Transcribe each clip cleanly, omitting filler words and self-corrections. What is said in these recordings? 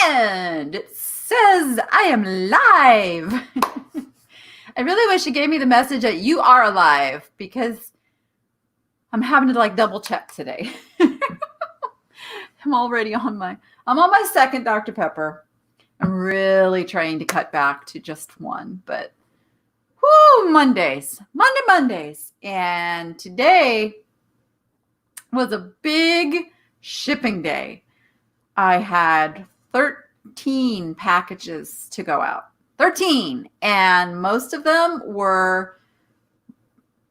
And it says I am live. I really wish it gave me the message that you are alive because I'm having to double check today. I'm already on my second Dr. Pepper. I'm really trying to cut back to just one, but Mondays. And today was a big shipping day. I had 13 packages to go out. 13. And most of them were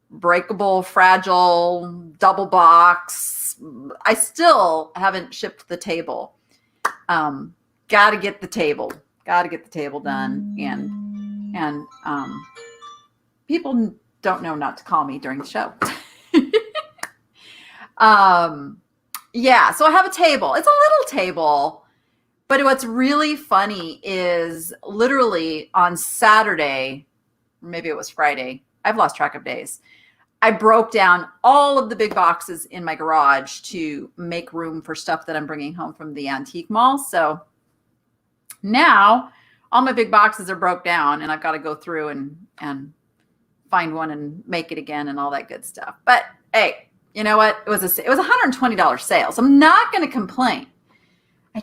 breakable, fragile, double box. I still haven't shipped the table. Got to get the table done. And people don't know not to call me during the show. Yeah, so I have a table. It's a little table. But what's really funny is literally on Saturday, maybe it was Friday, I've lost track of days. I broke down all of the big boxes in my garage to make room for stuff that I'm bringing home from the antique mall. So now all my big boxes are broke down and I've got to go through and find one and make it again and all that good stuff. But hey, you know what? It was $120 sale. So I'm not going to complain. I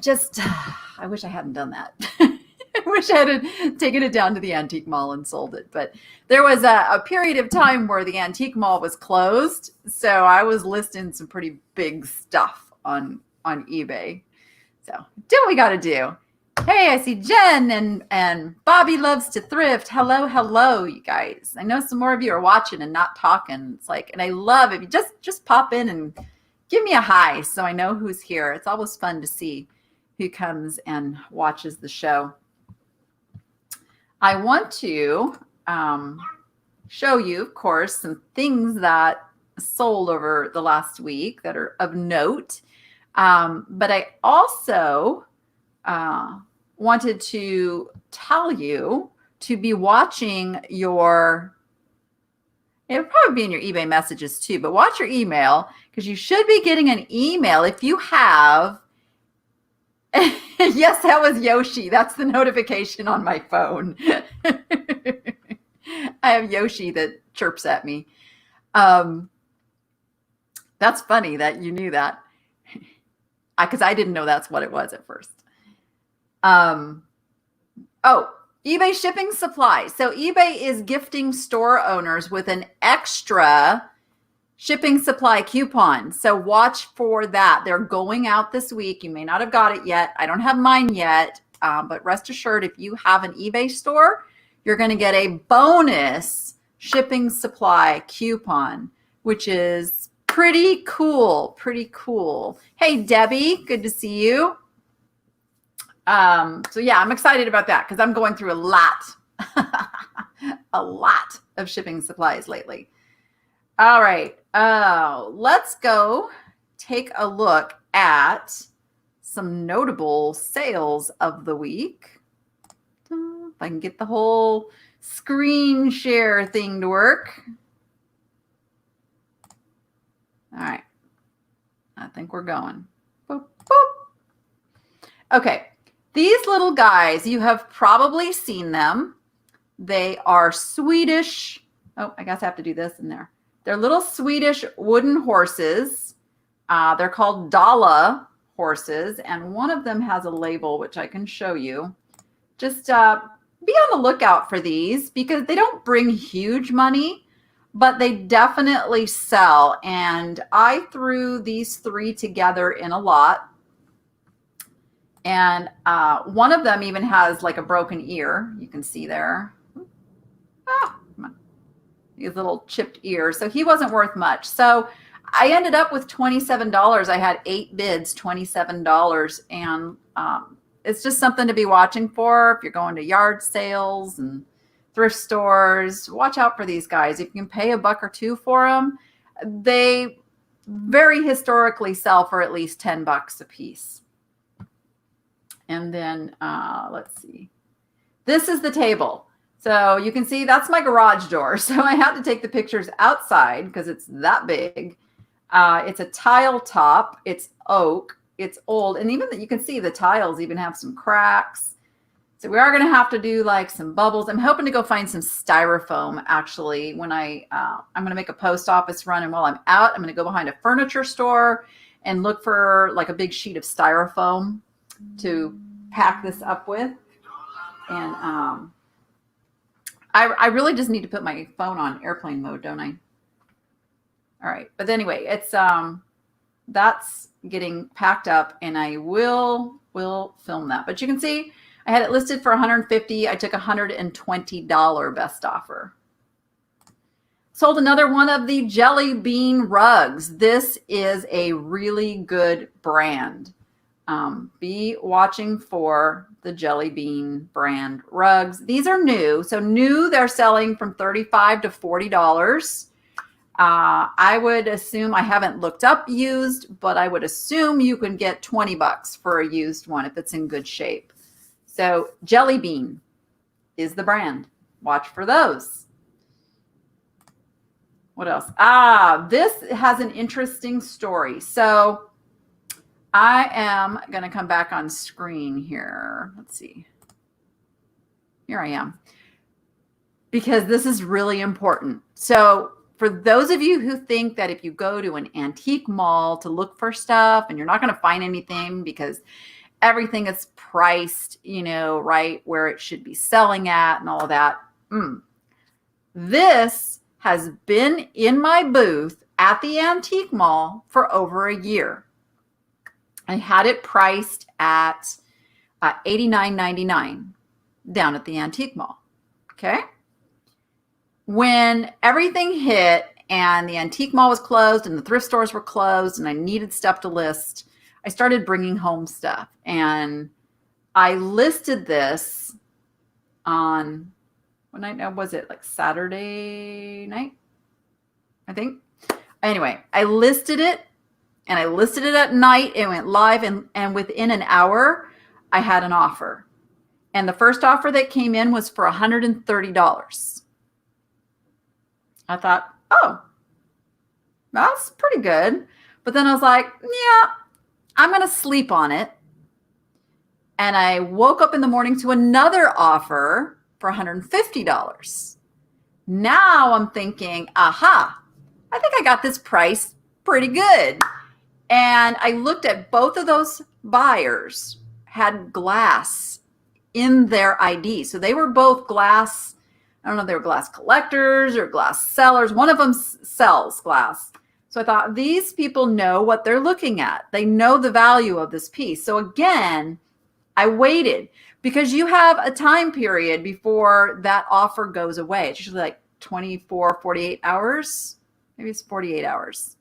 wish I hadn't done that. I wish I had taken it down to the antique mall and sold it. But there was a period of time where the antique mall was closed. So I was listing some pretty big stuff on eBay. So do what we got to do. Hey, I see Jen and Bobby loves to thrift. Hello, you guys. I know some more of you are watching and not talking. It's and I love if you just pop in and give me a hi so I know who's here. It's always fun to see who comes and watches the show. I want to show you, of course, some things that sold over the last week that are of note. But I also wanted to tell you to be watching it'll probably be in your eBay messages too, but watch your email because you should be getting an email if you have. Yes, that was Yoshi. That's the notification on my phone. I have Yoshi that chirps at me. That's funny that you knew that because I didn't know that's what it was at first. eBay shipping supplies. So eBay is gifting store owners with an extra shipping supply coupon. So watch for that. They're going out this week. You may not have got it yet. I don't have mine yet. But rest assured, if you have an eBay store, you're going to get a bonus shipping supply coupon, which is pretty cool. Hey, Debbie, good to see you. So yeah, I'm excited about that because I'm going through a lot of shipping supplies lately. All right. Let's go take a look at some notable sales of the week. If I can get the whole screen share thing to work. All right. I think we're going. Boop, boop. Okay. These little guys, you have probably seen them. They are Swedish. Oh, I guess I have to do this in there. They're little Swedish wooden horses. They're called Dala horses, and one of them has a label, which I can show you. Just be on the lookout for these because they don't bring huge money, but they definitely sell. And I threw these three together in a lot. And one of them even has a broken ear. You can see there. Come on. These little chipped ears. So he wasn't worth much. So I ended up with $27. I had 8 bids, $27. And it's just something to be watching for if you're going to yard sales and thrift stores. Watch out for these guys. If you can pay $1 or $2 for them, they very historically sell for at least $10 a piece. And then let's see. This is the table. So you can see that's my garage door. So I had to take the pictures outside because it's that big. It's a tile top. It's oak. it's old. And even that you can see the tiles even have some cracks. So we are going to have to do like some bubbles. I'm hoping to go find some styrofoam actually when I'm going to make a post office run. And while I'm out, I'm going to go behind a furniture store and look for like a big sheet of styrofoam to pack this up with. And I really just need to put my phone on airplane mode, don't I? All right. But anyway, it's that's getting packed up, and I will film that. But you can see I had it listed for $150. I took $120 best offer. Sold another one of the Jelly Bean rugs. This is a really good brand. Be watching for the Jelly Bean brand rugs. These are new. So new, they're selling from $35 to $40. I would assume, I haven't looked up used, but I would assume you can get $20 for a used one if it's in good shape. So Jelly Bean is the brand. Watch for those. What else? This has an interesting story. So I am going to come back on screen here. Let's see. Here I am. Because this is really important. So for those of you who think that if you go to an antique mall to look for stuff and you're not going to find anything because everything is priced, right where it should be selling at and all of that. This has been in my booth at the antique mall for over a year. I had it priced at $89.99 down at the antique mall. Okay. When everything hit and the antique mall was closed and the thrift stores were closed and I needed stuff to list, I started bringing home stuff. And I listed this on, what night was it? Like Saturday night, I think. Anyway, I listed it. And I listed it at night. It went live, and within an hour, I had an offer. And the first offer that came in was for $130. I thought, oh, that's pretty good. But then I was like, yeah, I'm going to sleep on it. And I woke up in the morning to another offer for $150. Now I'm thinking, aha, I think I got this price pretty good. And I looked at both of those buyers had glass in their ID. So they were both glass. I don't know if they were glass collectors or glass sellers. One of them sells glass. So I thought these people know what they're looking at. They know the value of this piece. So again, I waited because you have a time period before that offer goes away. It's usually like 24, 48 hours. Maybe it's 48 hours.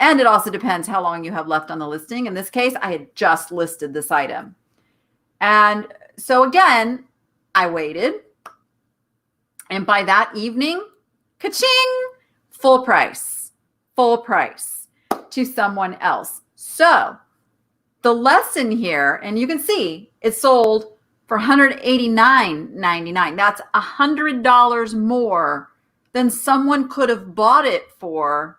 And it also depends how long you have left on the listing. In this case, I had just listed this item. And so again, I waited. And by that evening, ka-ching, full price to someone else. So the lesson here, and you can see it sold for $189.99. That's $100 more than someone could have bought it for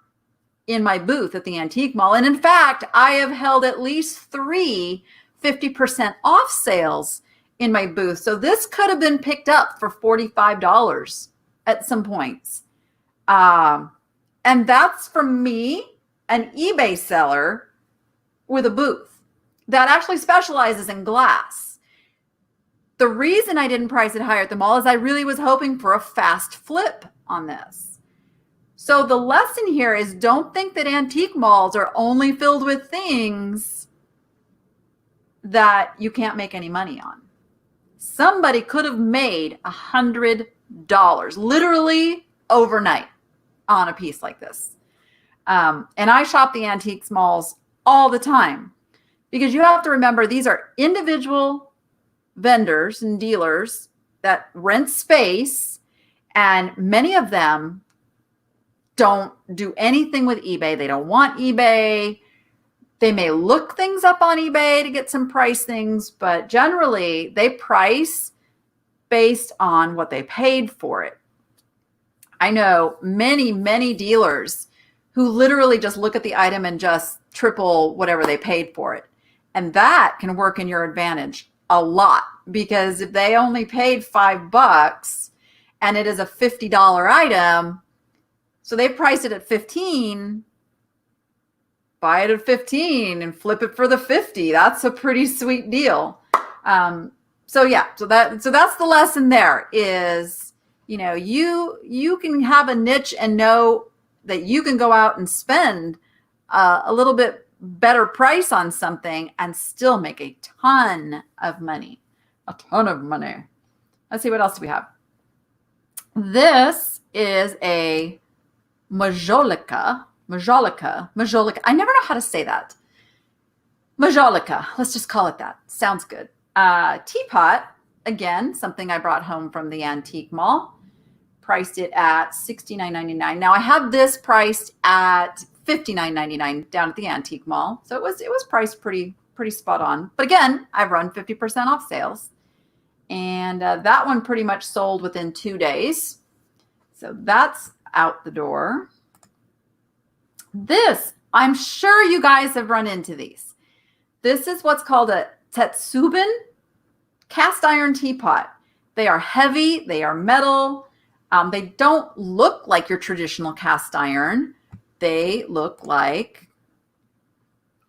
in my booth at the antique mall. And in fact, I have held at least 3 50% off sales in my booth. So this could have been picked up for $45 at some points. And that's for me, an eBay seller with a booth that actually specializes in glass. The reason I didn't price it higher at the mall is I really was hoping for a fast flip on this. So the lesson here is don't think that antique malls are only filled with things that you can't make any money on. Somebody could have made $100 literally overnight on a piece like this. And I shop the antiques malls all the time because you have to remember these are individual vendors and dealers that rent space, and many of them don't do anything with eBay. They don't want eBay. They may look things up on eBay to get some price things, but generally they price based on what they paid for it. I know many, many dealers who literally just look at the item and just triple whatever they paid for it. And that can work in your advantage a lot, because if they only paid $5 and it is a $50 item, so they priced it at 15, buy it at 15 and flip it for the 50. That's a pretty sweet deal. So that's the lesson there is, you can have a niche and know that you can go out and spend a little bit better price on something and still make a ton of money. Let's see, what else do we have? This is a majolica. I never know how to say that. Majolica. Let's just call it that. Sounds good. Teapot. Again, something I brought home from the antique mall. Priced it at $69.99. Now I have this priced at $59.99 down at the antique mall. So it was priced pretty spot on. But again, I've run 50% off sales. And that one pretty much sold within 2 days. So that's out the door. This, I'm sure you guys have run into these. This is what's called a Tetsubin cast iron teapot. They are heavy. They are metal. They don't look like your traditional cast iron. They look like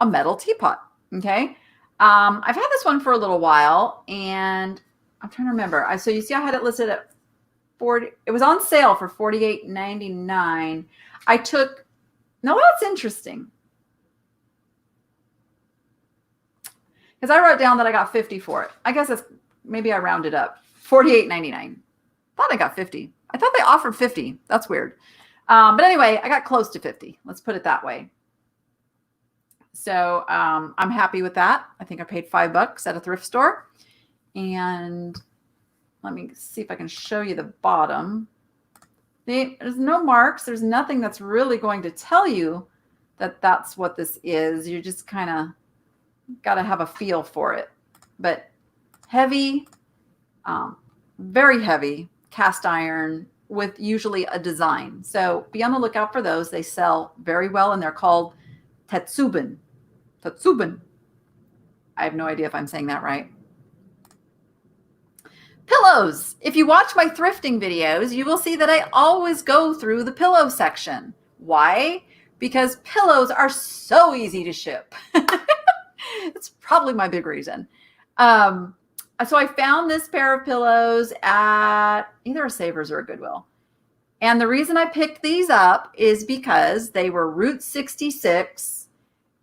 a metal teapot. Okay. I've had this one for a little while, and I'm trying to remember. So you see, I had it listed at 40. It was on sale for $48.99. No, that's interesting. Because I wrote down that I got 50 for it. I guess maybe I rounded up. $48.99. Thought I got 50. I thought they offered 50. That's weird. But anyway, I got close to 50. Let's put it that way. So I'm happy with that. I think I paid $5 at a thrift store. And let me see if I can show you the bottom. There's no marks. There's nothing that's really going to tell you that that's what this is. You just kind of got to have a feel for it. But heavy, very heavy cast iron with usually a design. So be on the lookout for those. They sell very well, and they're called Tetsubin. I have no idea if I'm saying that right. Pillows. If you watch my thrifting videos, you will see that I always go through the pillow section. Why? Because pillows are so easy to ship. That's probably my big reason. So I found this pair of pillows at either a Savers or a Goodwill. And the reason I picked these up is because they were Route 66,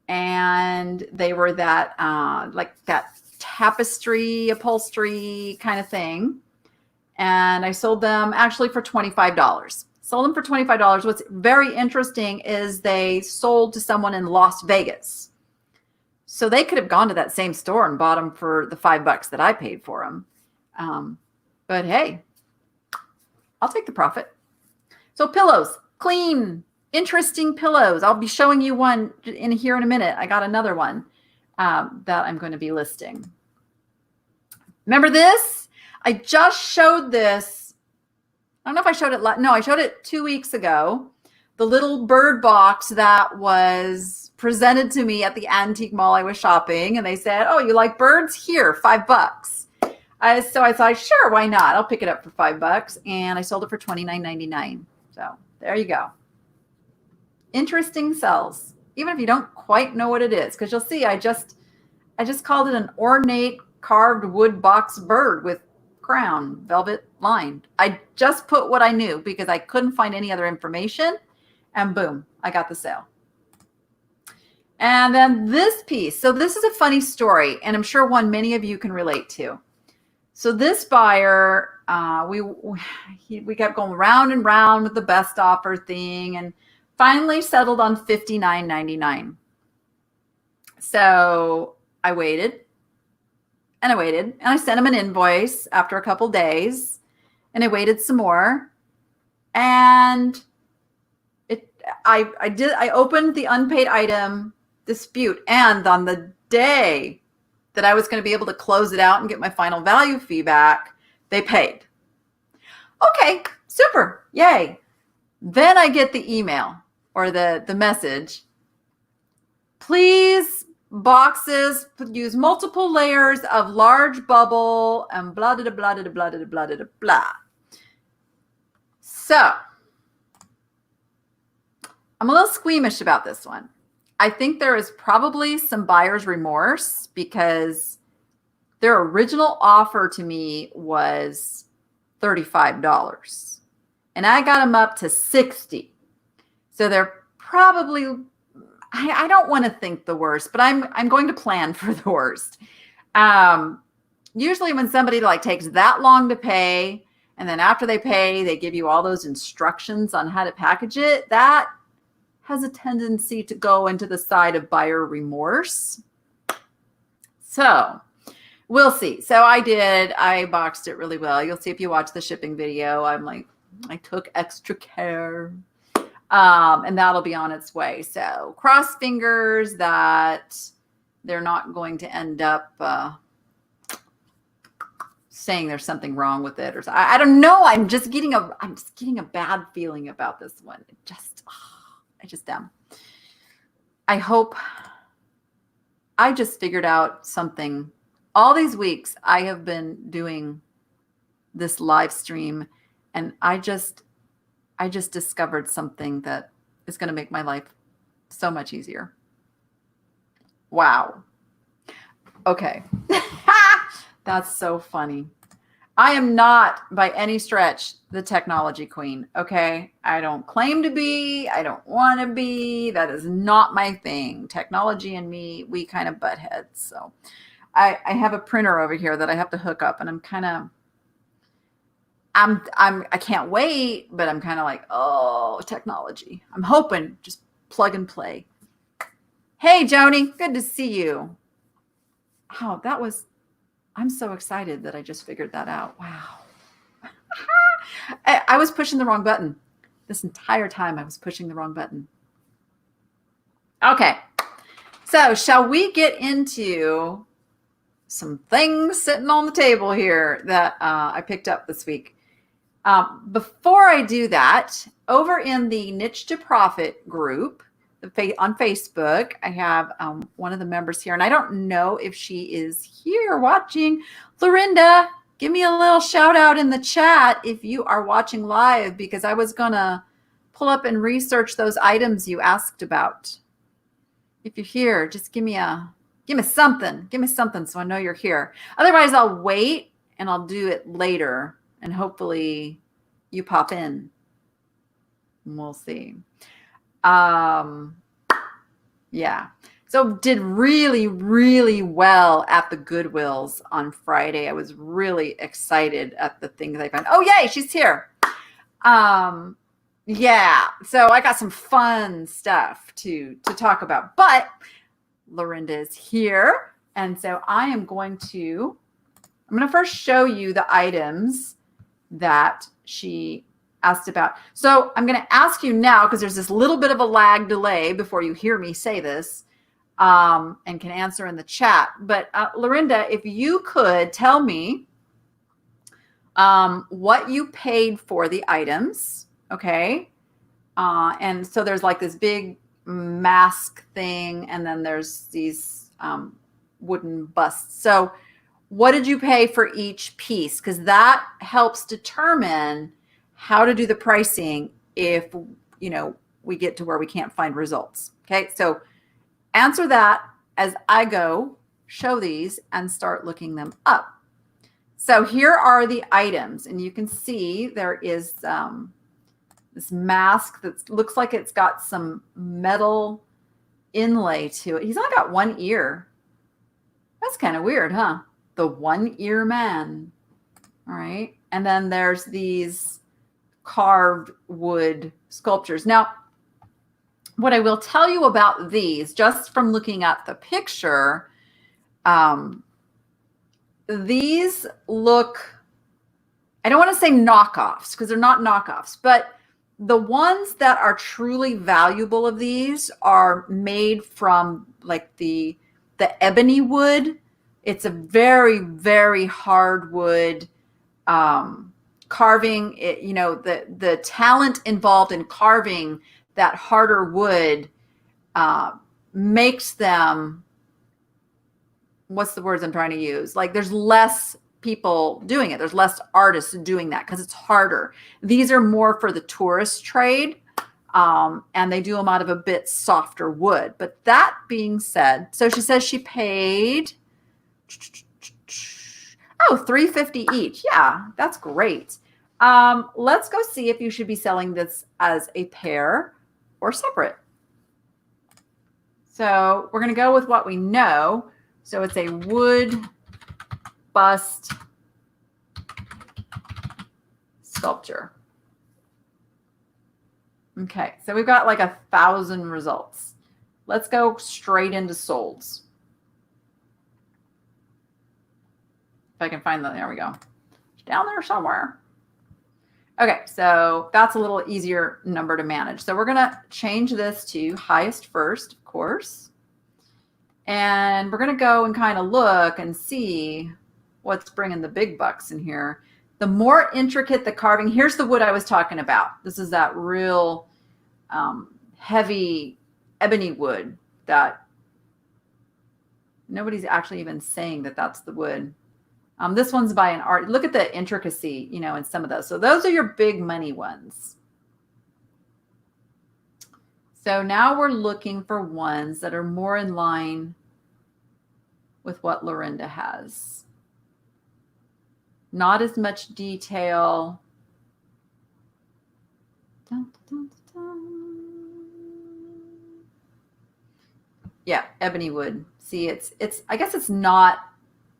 and they were that like that tapestry upholstery kind of thing. And I sold them actually for $25. Sold them for $25. What's very interesting is they sold to someone in Las Vegas. So they could have gone to that same store and bought them for the $5 that I paid for them. But hey, I'll take the profit. So pillows, clean, interesting pillows. I'll be showing you one in here in a minute. I got another one that I'm going to be listing. Remember this? I just showed this. I don't know if I showed it. No, I showed it 2 weeks ago. The little bird box that was presented to me at the antique mall I was shopping, and they said, "Oh, you like birds? Here, $5." So I thought, sure, why not? I'll pick it up for $5, and I sold it for $29.99. So there you go. Interesting sells, even if you don't quite know what it is, because you'll see I just called it an ornate carved wood box bird with crown, velvet lined. I just put what I knew because I couldn't find any other information, and boom, I got the sale. And then this piece. So this is a funny story, and I'm sure one many of you can relate to. So this buyer, we kept going round and round with the best offer thing, and finally settled on $59.99. So I waited, and I sent him an invoice after a couple days, and I waited some more, and I opened the unpaid item dispute, and on the day that I was going to be able to close it out and get my final value fee back, they paid. Okay, super, yay. Then I get the email or the message. Please boxes, use multiple layers of large bubble and blah, blah, blah, blah, blah, blah, blah, blah, blah. So I'm a little squeamish about this one. I think there is probably some buyer's remorse because their original offer to me was $35 and I got them up to $60. So they're probably, I don't want to think the worst, but I'm going to plan for the worst. Usually when somebody like takes that long to pay, and then after they pay, they give you all those instructions on how to package it, that has a tendency to go into the side of buyer remorse. So we'll see. So I boxed it really well. You'll see if you watch the shipping video, I took extra care. And that'll be on its way. So cross fingers that they're not going to end up saying there's something wrong with it, or I don't know. I'm just getting a bad feeling about this one. I just am. I hope I just figured out something. All these weeks I have been doing this live stream, and I just discovered something that is going to make my life so much easier. Wow. Okay. That's so funny. I am not by any stretch the technology queen. Okay. I don't claim to be. I don't want to be. That is not my thing. Technology and me, we kind of butt heads. So I have a printer over here that I have to hook up, and I can't wait, but I'm kind of like, oh, technology. I'm hoping just plug and play. Hey, Joni, good to see you. Oh, I'm so excited that I just figured that out. Wow. I was pushing the wrong button. This entire time I was pushing the wrong button. Okay. So shall we get into some things sitting on the table here that I picked up this week? Before I do that, over in the Niche to Profit group on Facebook, I have one of the members here, and I don't know if she is here watching. Lorinda, give me a little shout out in the chat if you are watching live, because I was going to pull up and research those items you asked about. If you're here, just give me something. Give me something so I know you're here. Otherwise, I'll wait and I'll do it later. And hopefully you pop in. We'll see. Yeah. So did really, really well at the Goodwills on Friday. I was really excited at the things I found. Oh, yay, she's here. Yeah. So I got some fun stuff to talk about. But Lorinda is here. And so I'm going to first show you the items that she asked about. So I'm going to ask you now, because there's this little bit of a lag delay before you hear me say this, and can answer in the chat. But Lorinda, if you could tell me what you paid for the items, okay? And so there's like this big mask thing, and then there's these wooden busts. So what did you pay for each piece? Because that helps determine how to do the pricing if, we get to where we can't find results. Okay, so answer that as I go show these and start looking them up. So here are the items, and you can see there is this mask that looks like it's got some metal inlay to it. He's only got one ear. That's kind of weird, huh? The one ear man. All right. And then there's these carved wood sculptures. Now, what I will tell you about these, just from looking at the picture, these look, I don't want to say knockoffs because they're not knockoffs, but the ones that are truly valuable of these are made from like the ebony wood. It's a very, very hard wood carving. The talent involved in carving that harder wood makes them what's the words I'm trying to use? Like there's less people doing it. There's less artists doing that because it's harder. These are more for the tourist trade. And they do them out of a bit softer wood. But that being said, so she says she paid $3.50 each. Yeah, that's great. Let's go see if you should be selling this as a pair or separate. So we're going to go with what we know. So it's a wood bust sculpture. Okay, so we've got like 1,000 results. Let's go straight into solds. If I can find them, there we go. It's down there somewhere. Okay, so that's a little easier number to manage. So we're gonna change this to highest first, of course. And we're gonna go and kind of look and see what's bringing the big bucks in here. The more intricate the carving, here's the wood I was talking about. This is that real heavy ebony wood that nobody's actually even saying that that's the wood. This one's by an art. Look at the intricacy, you know, in some of those. So those are your big money ones. So now we're looking for ones that are more in line with what Lorinda has. Not as much detail. Dun, dun, dun. Yeah, ebony wood. See, it's I guess it's not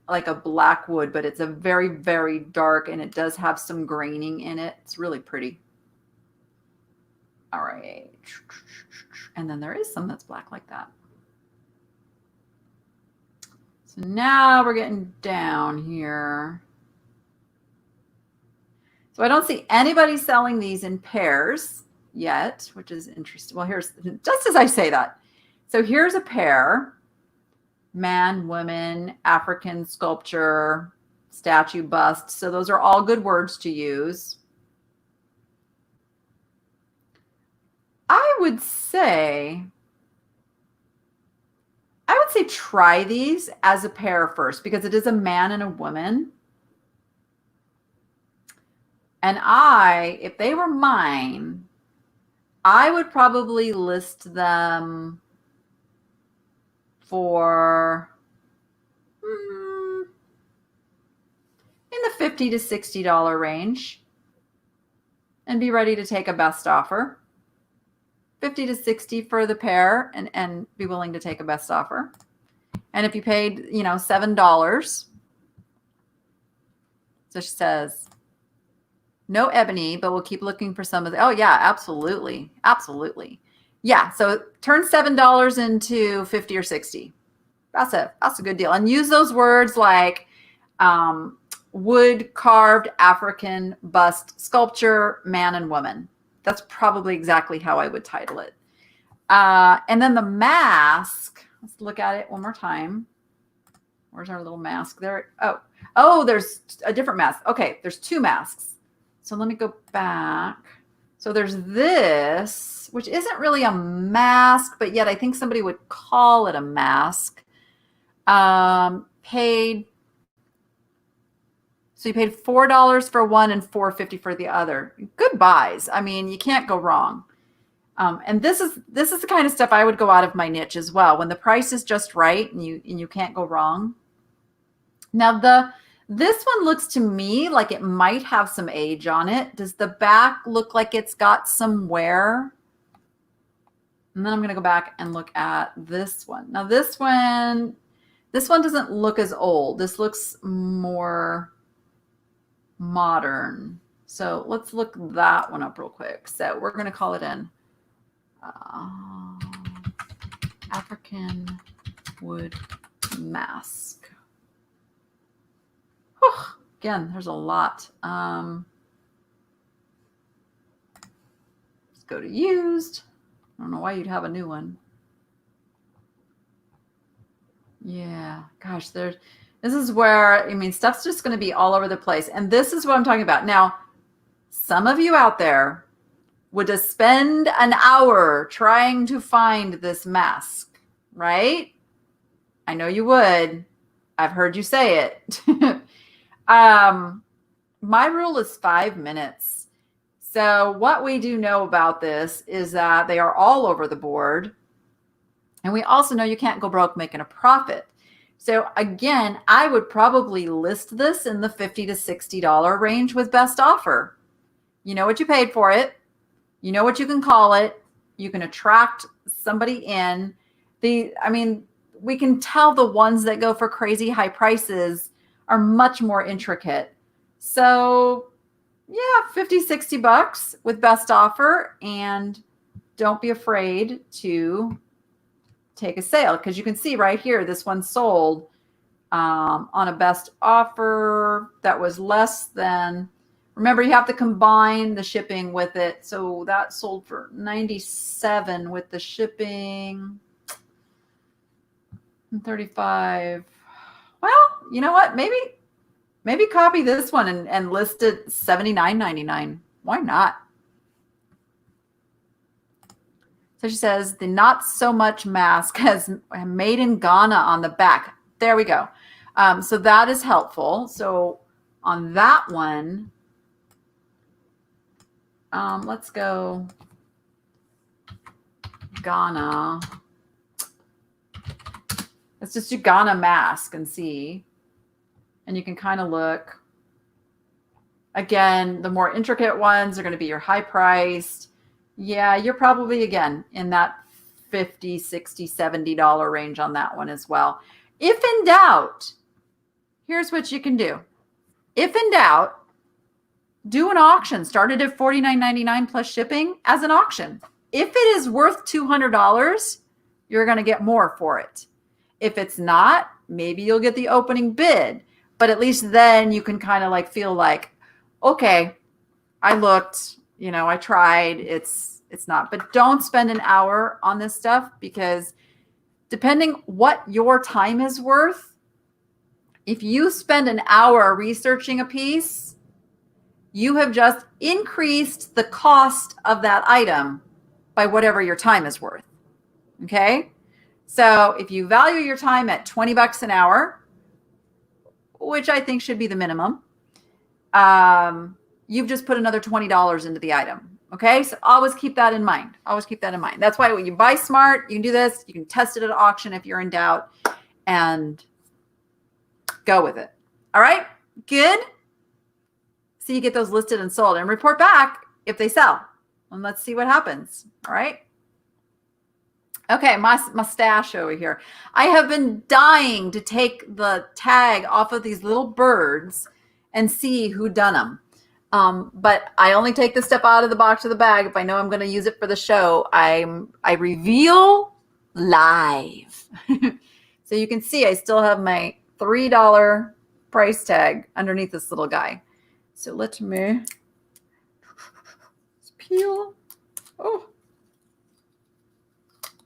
like a black wood, but it's a very, very dark, and it does have some graining in it. It's really pretty. All right. And then there is some that's black like that. So now we're getting down here. So I don't see anybody selling these in pairs yet, which is interesting. Well, here's, just as I say that. So here's a pair. Man, woman, African sculpture, statue, bust. So those are all good words to use. I would say try these as a pair first, because it is a man and a woman. And if they were mine, I would probably list them for in the $50 to $60 range, and be ready to take a best offer. 50 to 60 for the pair, and be willing to take a best offer. And if you paid, $7, so she says, no ebony, but we'll keep looking for some of the, oh yeah, absolutely. Absolutely. Yeah. So turn $7 into 50 or 60. That's a good deal. And use those words like wood carved African bust sculpture, man and woman. That's probably exactly how I would title it. And then the mask, let's look at it one more time. Where's our little mask there? Oh, there's a different mask. Okay, there's two masks. So let me go back. So there's this, which isn't really a mask, but yet I think somebody would call it a mask. So you paid $4 for one and $4.50 for the other. Good buys. I mean, you can't go wrong. And this is the kind of stuff I would go out of my niche as well. When the price is just right and you can't go wrong. Now this one looks to me like it might have some age on it. Does the back look like it's got some wear? And then I'm going to go back and look at this one. Now this one doesn't look as old. This looks more modern. So let's look that one up real quick. So we're going to call it an African wood mask. Whew. Again, there's a lot. Let's go to used. I don't know why you'd have a new one. Yeah, gosh, this is where, stuff's just going to be all over the place. And this is what I'm talking about. Now, some of you out there would just spend an hour trying to find this mask, right? I know you would. I've heard you say it. My rule is 5 minutes. So what we do know about this is that they are all over the board. And we also know you can't go broke making a profit. So again, I would probably list this in the $50 to $60 range with best offer. You know what you paid for it. You know what you can call it. You can attract somebody in. We can tell the ones that go for crazy high prices are much more intricate. So yeah, 50, 60 bucks with best offer. And don't be afraid to take a sale, because you can see right here, this one sold on a best offer that was less than, remember, you have to combine the shipping with it. So that sold for $97 with the shipping, 35. Well, you know what? Maybe copy this one and list it $79.99. Why not? So she says the not so much mask has made in Ghana on the back. There we go. So that is helpful. So on that one, let's go Ghana. Let's just do Ghana mask and see. And you can kind of look. Again, the more intricate ones are going to be your high priced. Yeah, you're probably, again, in that $50, $60, $70 range on that one as well. If in doubt, here's what you can do. If in doubt, do an auction. Start it at $49.99 plus shipping as an auction. If it is worth $200, you're going to get more for it. If it's not, maybe you'll get the opening bid. But at least then you can kind of like feel like, okay, I looked, I tried, it's not. But don't spend an hour on this stuff, because depending what your time is worth, if you spend an hour researching a piece, you have just increased the cost of that item by whatever your time is worth. Okay? So if you value your time at 20 bucks an hour, which I think should be the minimum, you've just put another $20 into the item. Okay, so always keep that in mind. Always keep that in mind. That's why when you buy smart, you can do this. You can test it at auction if you're in doubt, and go with it. All right, good. So you get those listed and sold, and report back if they sell. And let's see what happens. All right. Okay, my stash over here. I have been dying to take the tag off of these little birds and see who done them. But I only take this stuff out of the box of the bag if I know I'm going to use it for the show. I reveal live. So you can see I still have my $3 price tag underneath this little guy. So let me peel. Oh.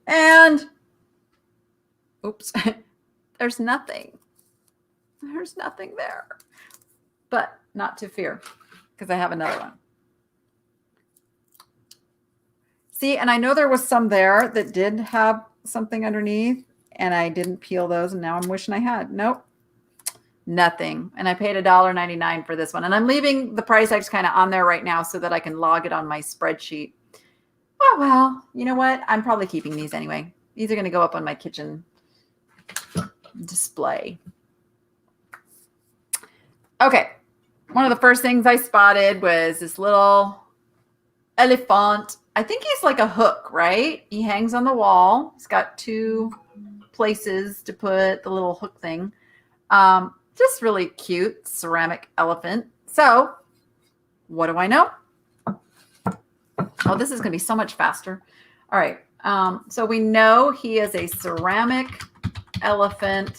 And oops, there's nothing. There's nothing there. But not to fear, because I have another one. See, and I know there was some there that did have something underneath, and I didn't peel those, and now I'm wishing I had. Nope, nothing. And I paid $1.99 for this one. And I'm leaving the price tags kind of on there right now so that I can log it on my spreadsheet. Oh, well, you know what? I'm probably keeping these anyway. These are going to go up on my kitchen display. Okay. One of the first things I spotted was this little elephant. I think he's like a hook, right? He hangs on the wall. He's got two places to put the little hook thing. Just really cute ceramic elephant. So what do I know? Oh, this is going to be so much faster. All right. So we know he is a ceramic elephant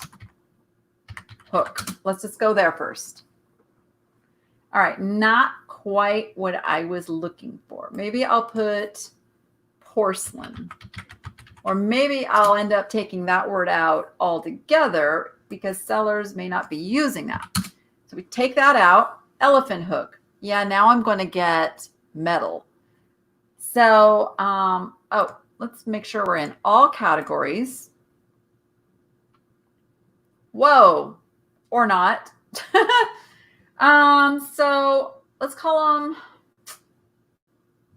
hook. Let's just go there first. All right. Not quite what I was looking for. Maybe I'll put porcelain, or maybe I'll end up taking that word out altogether because sellers may not be using that. So we take that out. Elephant hook. Yeah. Now I'm going to get metal. So, let's make sure we're in all categories. Whoa, or not. So let's call them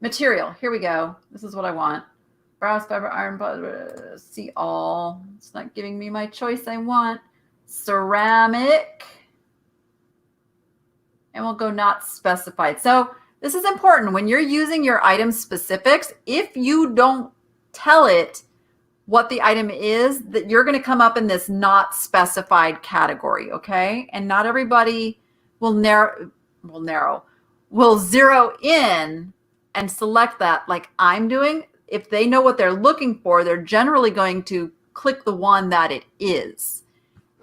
material. Here we go. This is what I want. Brass, fiber, iron, see all. It's not giving me my choice I want. Ceramic. And we'll go not specified. So this is important. When you're using your item specifics, if you don't tell it what the item is, that you're going to come up in this not specified category, okay? And not everybody will zero in and select that like I'm doing. If they know what they're looking for, they're generally going to click the one that it is,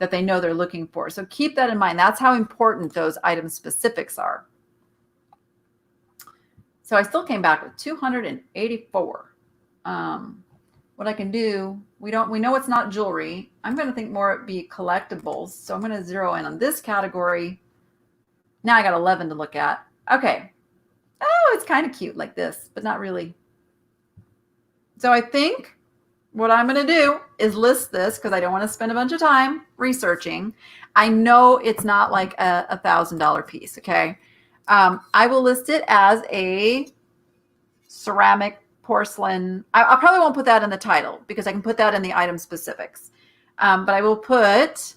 that they know they're looking for. So keep that in mind. That's how important those item specifics are. So I still came back with 284. What I can do, we know it's not jewelry. I'm going to think more it be collectibles. So I'm going to zero in on this category. Now I got 11 to look at. Okay. Oh, it's kind of cute like this, but not really. So I think what I'm going to do is list this because I don't want to spend a bunch of time researching. I know it's not like a $1,000 piece. Okay. I will list it as a ceramic porcelain. I probably won't put that in the title because I can put that in the item specifics. But I will put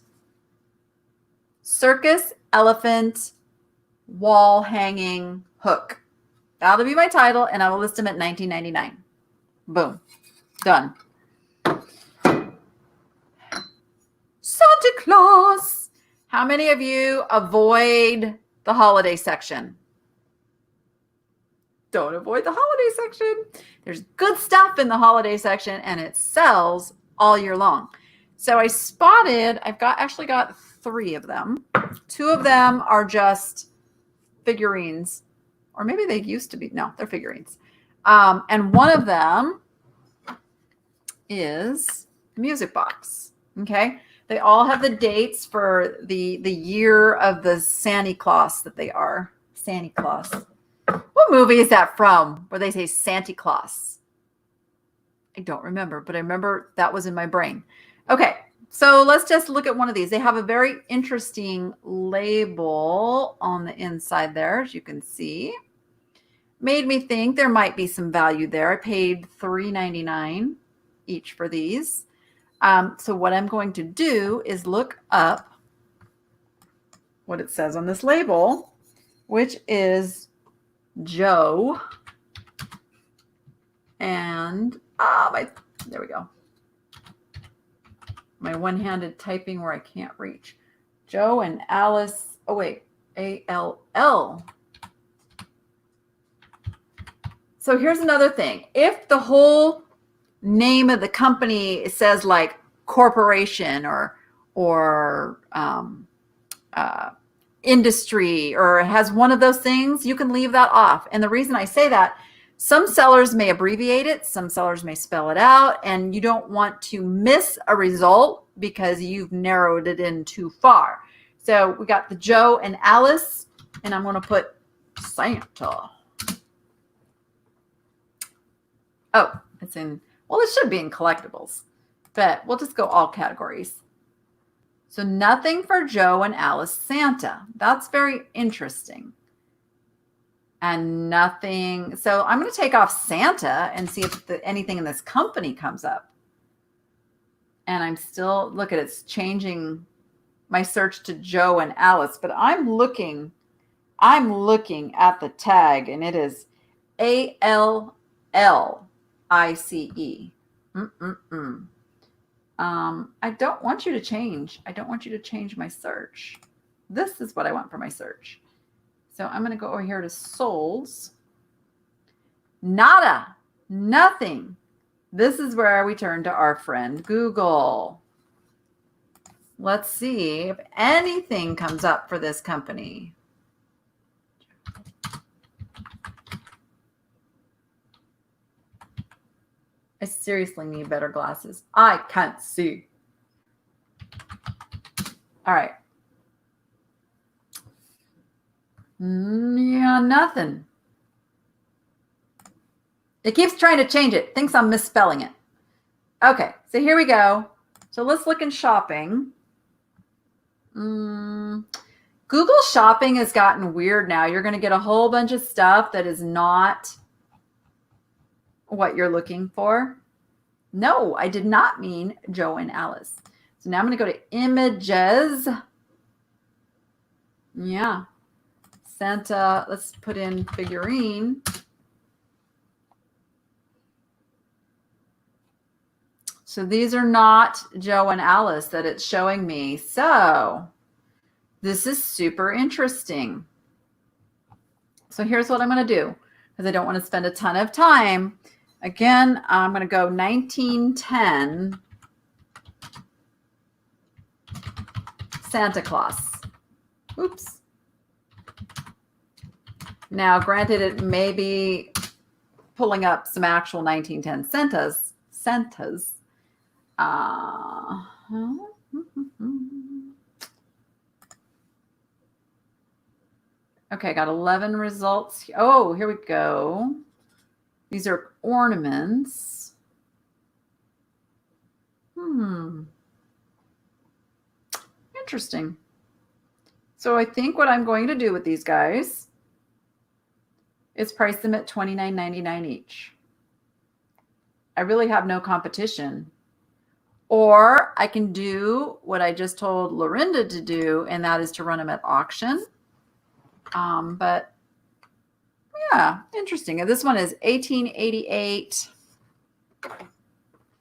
circus elephant wall hanging hook. That'll be my title, and I will list them at $19.99. Boom. Done. Santa Claus. How many of you avoid the holiday section? Don't avoid the holiday section. There's good stuff in the holiday section and it sells all year long. So I spotted, actually got 3 of them. 2 of them are just figurines, or maybe they used to be. No, they're figurines. And one of them is a music box. Okay. They all have the dates for the year of the Santa Claus that they are. Santa Claus. What movie is that from where they say Santa Claus? I don't remember, but I remember that was in my brain. Okay, so let's just look at one of these. They have a very interesting label on the inside there, as you can see. Made me think there might be some value there. I paid $3.99 each for these. So what I'm going to do is look up what it says on this label, which is Joe, and there we go. My one-handed typing where I can't reach. Joe and Alice. Oh wait, ALL. So here's another thing. If the whole name of the company says like corporation or industry, or has one of those things, you can leave that off. And the reason I say that, some sellers may abbreviate it, some sellers may spell it out, and you don't want to miss a result because you've narrowed it in too far. So we got the Joe and Alice, and I'm going to put Santa. Oh, it's in, well, it should be in collectibles, but we'll just go all categories. So nothing for Joe and Alice Santa. That's very interesting. And nothing. So I'm going to take off Santa and see if anything in this company comes up. And I'm still, look at it, it's changing my search to Joe and Alice. But I'm looking at the tag, and it is ALLICE. I don't want you to change. I don't want you to change my search. This is what I want for my search. So I'm going to go over here to solds. Nada, nothing. This is where we turn to our friend Google. Let's see if anything comes up for this company. I seriously need better glasses. I can't see. All right. Yeah, nothing. It keeps trying to change it. Thinks I'm misspelling it. Okay, so here we go. So let's look in shopping. Google Shopping has gotten weird now. You're going to get a whole bunch of stuff that is not what you're looking for. No, I did not mean Joe and Alice. So now I'm going to go to images. Yeah. Santa, let's put in figurine. So these are not Joe and Alice that it's showing me. So this is super interesting. So here's what I'm going to do, because I don't want to spend a ton of time. Again, I'm going to go 1910 Santa Claus. Oops. Now, granted, it may be pulling up some actual 1910 Santas. Okay, I got 11 results. Oh, here we go. These are ornaments. Interesting. So I think what I'm going to do with these guys is price them at $29.99 each. I really have no competition. Or I can do what I just told Lorinda to do, and that is to run them at auction. But yeah, interesting. And this one is 1888.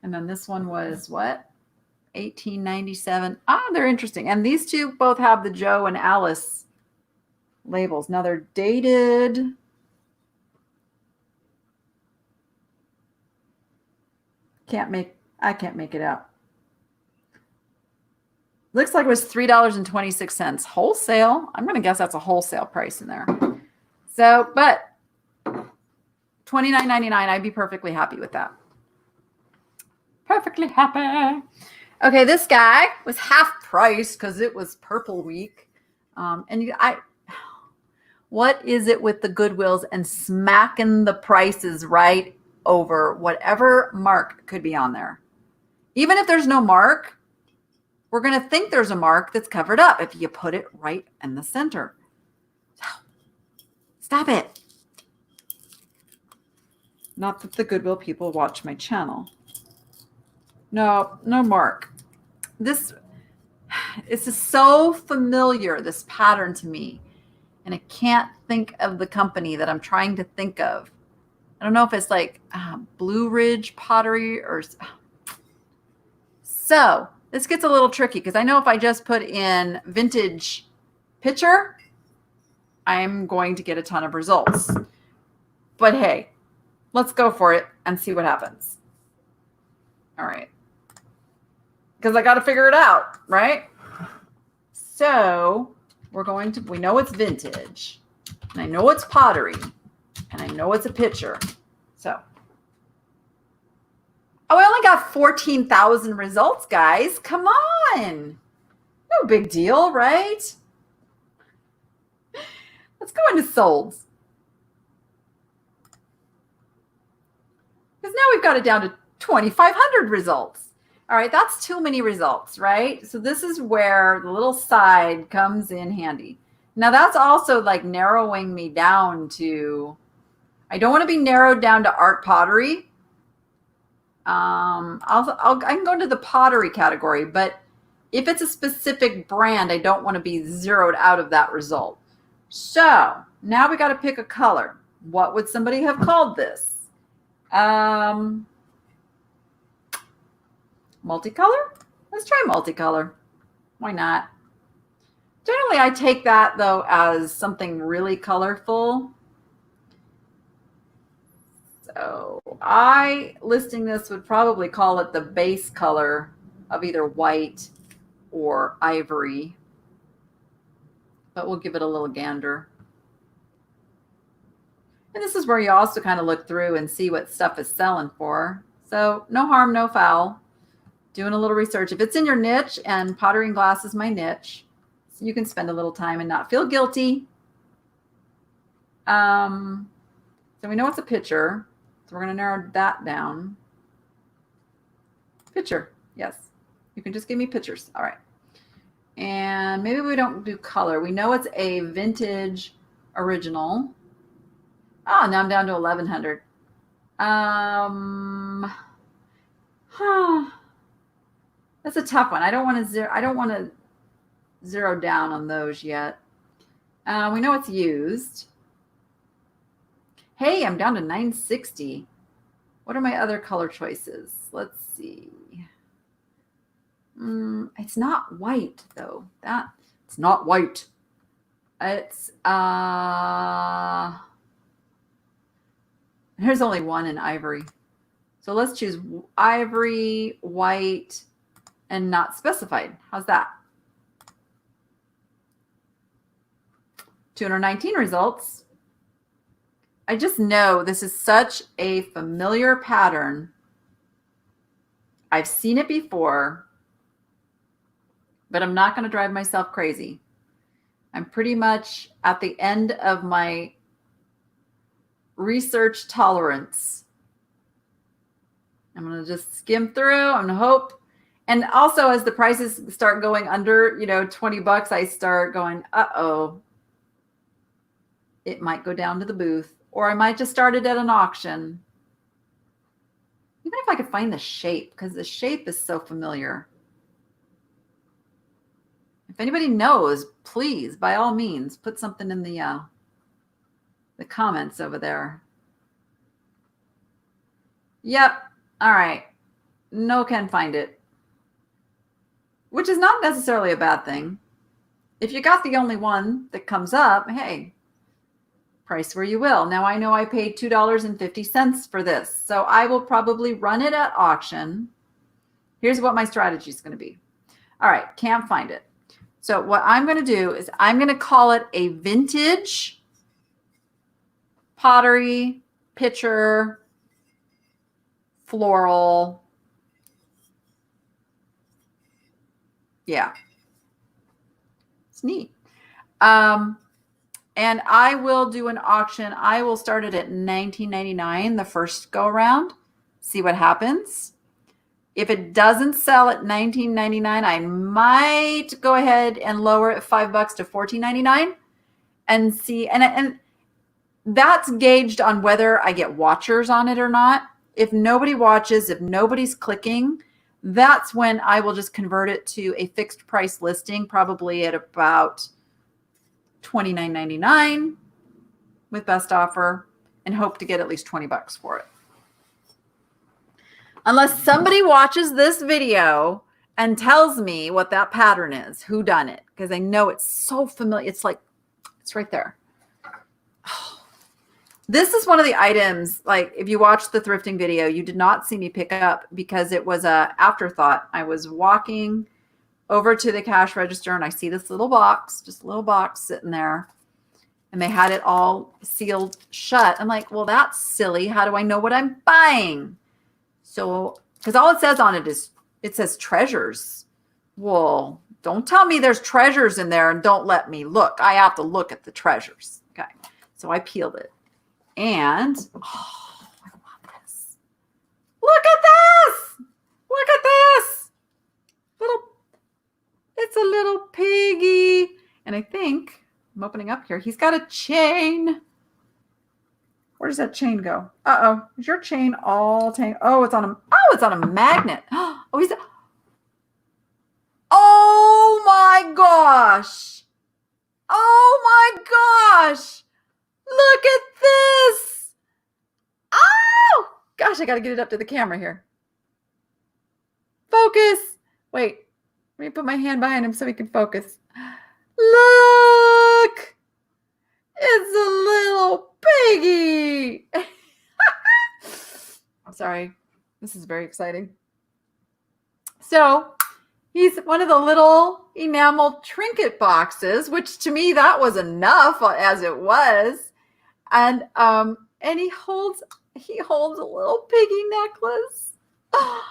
And then this one was what? 1897. They're interesting. And these two both have the Joe and Alice labels. Now they're dated. I can't make it out. Looks like it was $3.26 wholesale. I'm going to guess that's a wholesale price in there. So, but $29.99, I'd be perfectly happy with that. Perfectly happy. Okay, this guy was half price because it was Purple Week. What is it with the Goodwills and smacking the prices right over whatever mark could be on there? Even if there's no mark, we're going to think there's a mark that's covered up if you put it right in the center. Stop it. Not that the Goodwill people watch my channel. No mark. This is so familiar, this pattern to me. And I can't think of the company that I'm trying to think of. I don't know if it's like Blue Ridge Pottery or... So this gets a little tricky because I know if I just put in vintage picture, I'm going to get a ton of results. But hey, let's go for it and see what happens. All right. Because I got to figure it out, right? So we know it's vintage, and I know it's pottery, and I know it's a picture. So, I only got 14,000 results, guys. Come on. No big deal, right? Let's go into solds. Because now we've got it down to 2,500 results. All right, that's too many results, right? So this is where the little side comes in handy. Now that's also like narrowing me down to, I don't want to be narrowed down to art pottery. I can go into the pottery category, but if it's a specific brand, I don't want to be zeroed out of that result. So now we got to pick a color. What would somebody have called this? Multicolor? Let's try multicolor. Why not? Generally, I take that, though, as something really colorful. So listing this would probably call it the base color of either white or ivory. But we'll give it a little gander. And this is where you also kind of look through and see what stuff is selling for. So no harm, no foul. Doing a little research. If it's in your niche, and pottery and glass is my niche, so you can spend a little time and not feel guilty. So we know it's a picture. So we're going to narrow that down. Picture. Yes. You can just give me pictures. All right. And maybe we don't do color. We know it's a vintage original. Oh, now I'm down to 1100. Huh. That's a tough one. I don't want to zero down on those yet. We know it's used. Hey, I'm down to 960. What are my other color choices? Let's see. It's not white though. It's not white. It's there's only one in ivory. So let's choose ivory, white, and not specified. How's that? 219 results. I just know this is such a familiar pattern. I've seen it before, but I'm not going to drive myself crazy. I'm pretty much at the end of my research tolerance. I'm going to just skim through. I'm going to hope. And also as the prices start going under, $20, I start going, uh-oh, it might go down to the booth, or I might just start it at an auction. Even if I could find the shape, because the shape is so familiar. If anybody knows, please, by all means, put something in the comments over there. Yep. All right. No can find it. Which is not necessarily a bad thing. If you got the only one that comes up, hey, price where you will. Now I know I paid $2.50 for this, so I will probably run it at auction. Here's what my strategy is going to be. All right, can't find it. So what I'm going to do is I'm going to call it a vintage pottery pitcher floral. Yeah, it's neat. And I will do an auction. I will start it at $19.99 the first go around. See what happens. If it doesn't sell at $19.99, I might go ahead and lower it $5 to $14.99 and see. And that's gauged on whether I get watchers on it or not. If nobody watches, if nobody's clicking, that's when I will just convert it to a fixed price listing, probably at about $29.99 with best offer, and hope to get at least $20 for it. Unless somebody watches this video and tells me what that pattern is, who done it, because I know it's so familiar. It's like, it's right there. This is one of the items, like if you watched the thrifting video, you did not see me pick up because it was a afterthought. I was walking over to the cash register and I see this little box, just a little box sitting there, and they had it all sealed shut. I'm like, well, that's silly. How do I know what I'm buying? So, because all it says on it is, it says treasures. Well, don't tell me there's treasures in there and don't let me look. I have to look at the treasures. Okay. So I peeled it. And, oh, I love this. Look at this. Look at this. It's a little piggy. And I think, I'm opening up here, he's got a chain. Where does that chain go? Uh-oh. Is your chain all tangled? Oh, it's on a magnet. Oh, oh my gosh. Oh my gosh. Look at this. Oh, gosh, I got to get it up to the camera here. Focus. Wait, let me put my hand behind him so he can focus. Look. It's a little piggy. I'm sorry. This is very exciting. So he's one of the little enamel trinket boxes, which to me, that was enough as it was. And he holds a little piggy necklace. Oh,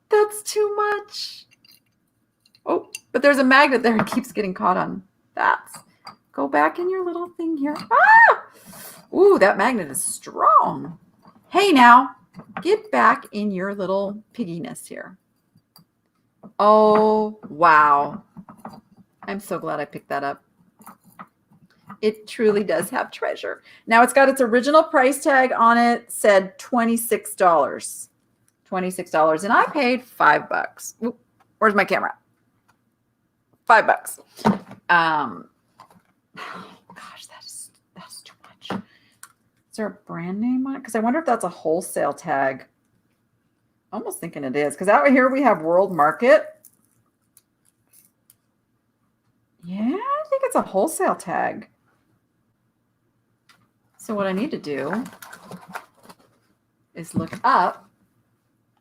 that's too much. Oh, but there's a magnet there. It keeps getting caught on that. Go back in your little thing here. Ah! Ooh, that magnet is strong. Hey, now, get back in your little pigginess here. Oh, wow. I'm so glad I picked that up. It truly does have treasure. Now it's got its original price tag on it, said $26. $26. And I paid $5. Ooh, where's my camera? $5. Gosh, that's too much. Is there a brand name on it? Because I wonder if that's a wholesale tag. Almost thinking it is. Because out here we have World Market. Yeah, I think it's a wholesale tag. So what I need to do is look up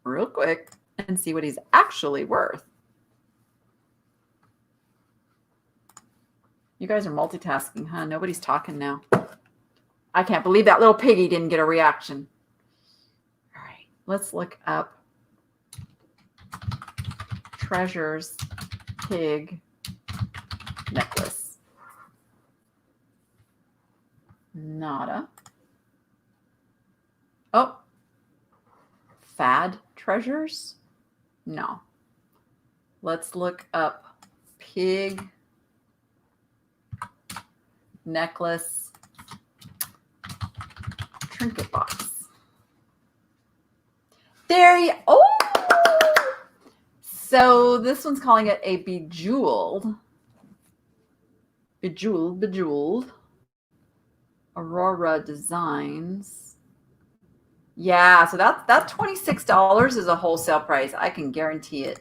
real quick and see what he's actually worth. You guys are multitasking, huh? Nobody's talking now. I can't believe that little piggy didn't get a reaction. All right, let's look up Treasures Pig necklace. Nada. Oh, Fad Treasures? No. Let's look up pig necklace trinket box. There you oh. So this one's calling it a bejeweled Aurora Designs. Yeah, so that $26 is a wholesale price. I can guarantee it.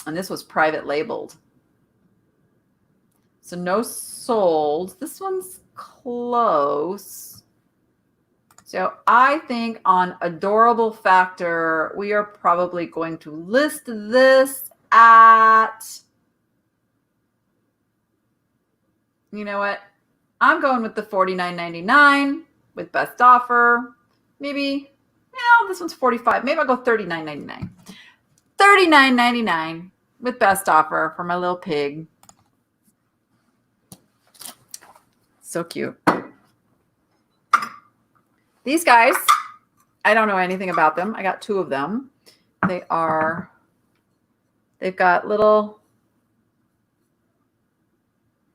And this was private labeled. So no sold. This one's close. So I think on Adorable Factor, we are probably going to list this at, you know what? I'm going with the $49.99 with best offer. Maybe, this one's $45. Maybe I'll go $39.99. $39.99 with best offer for my little pig. So cute. These guys, I don't know anything about them. I got two of them. They've got little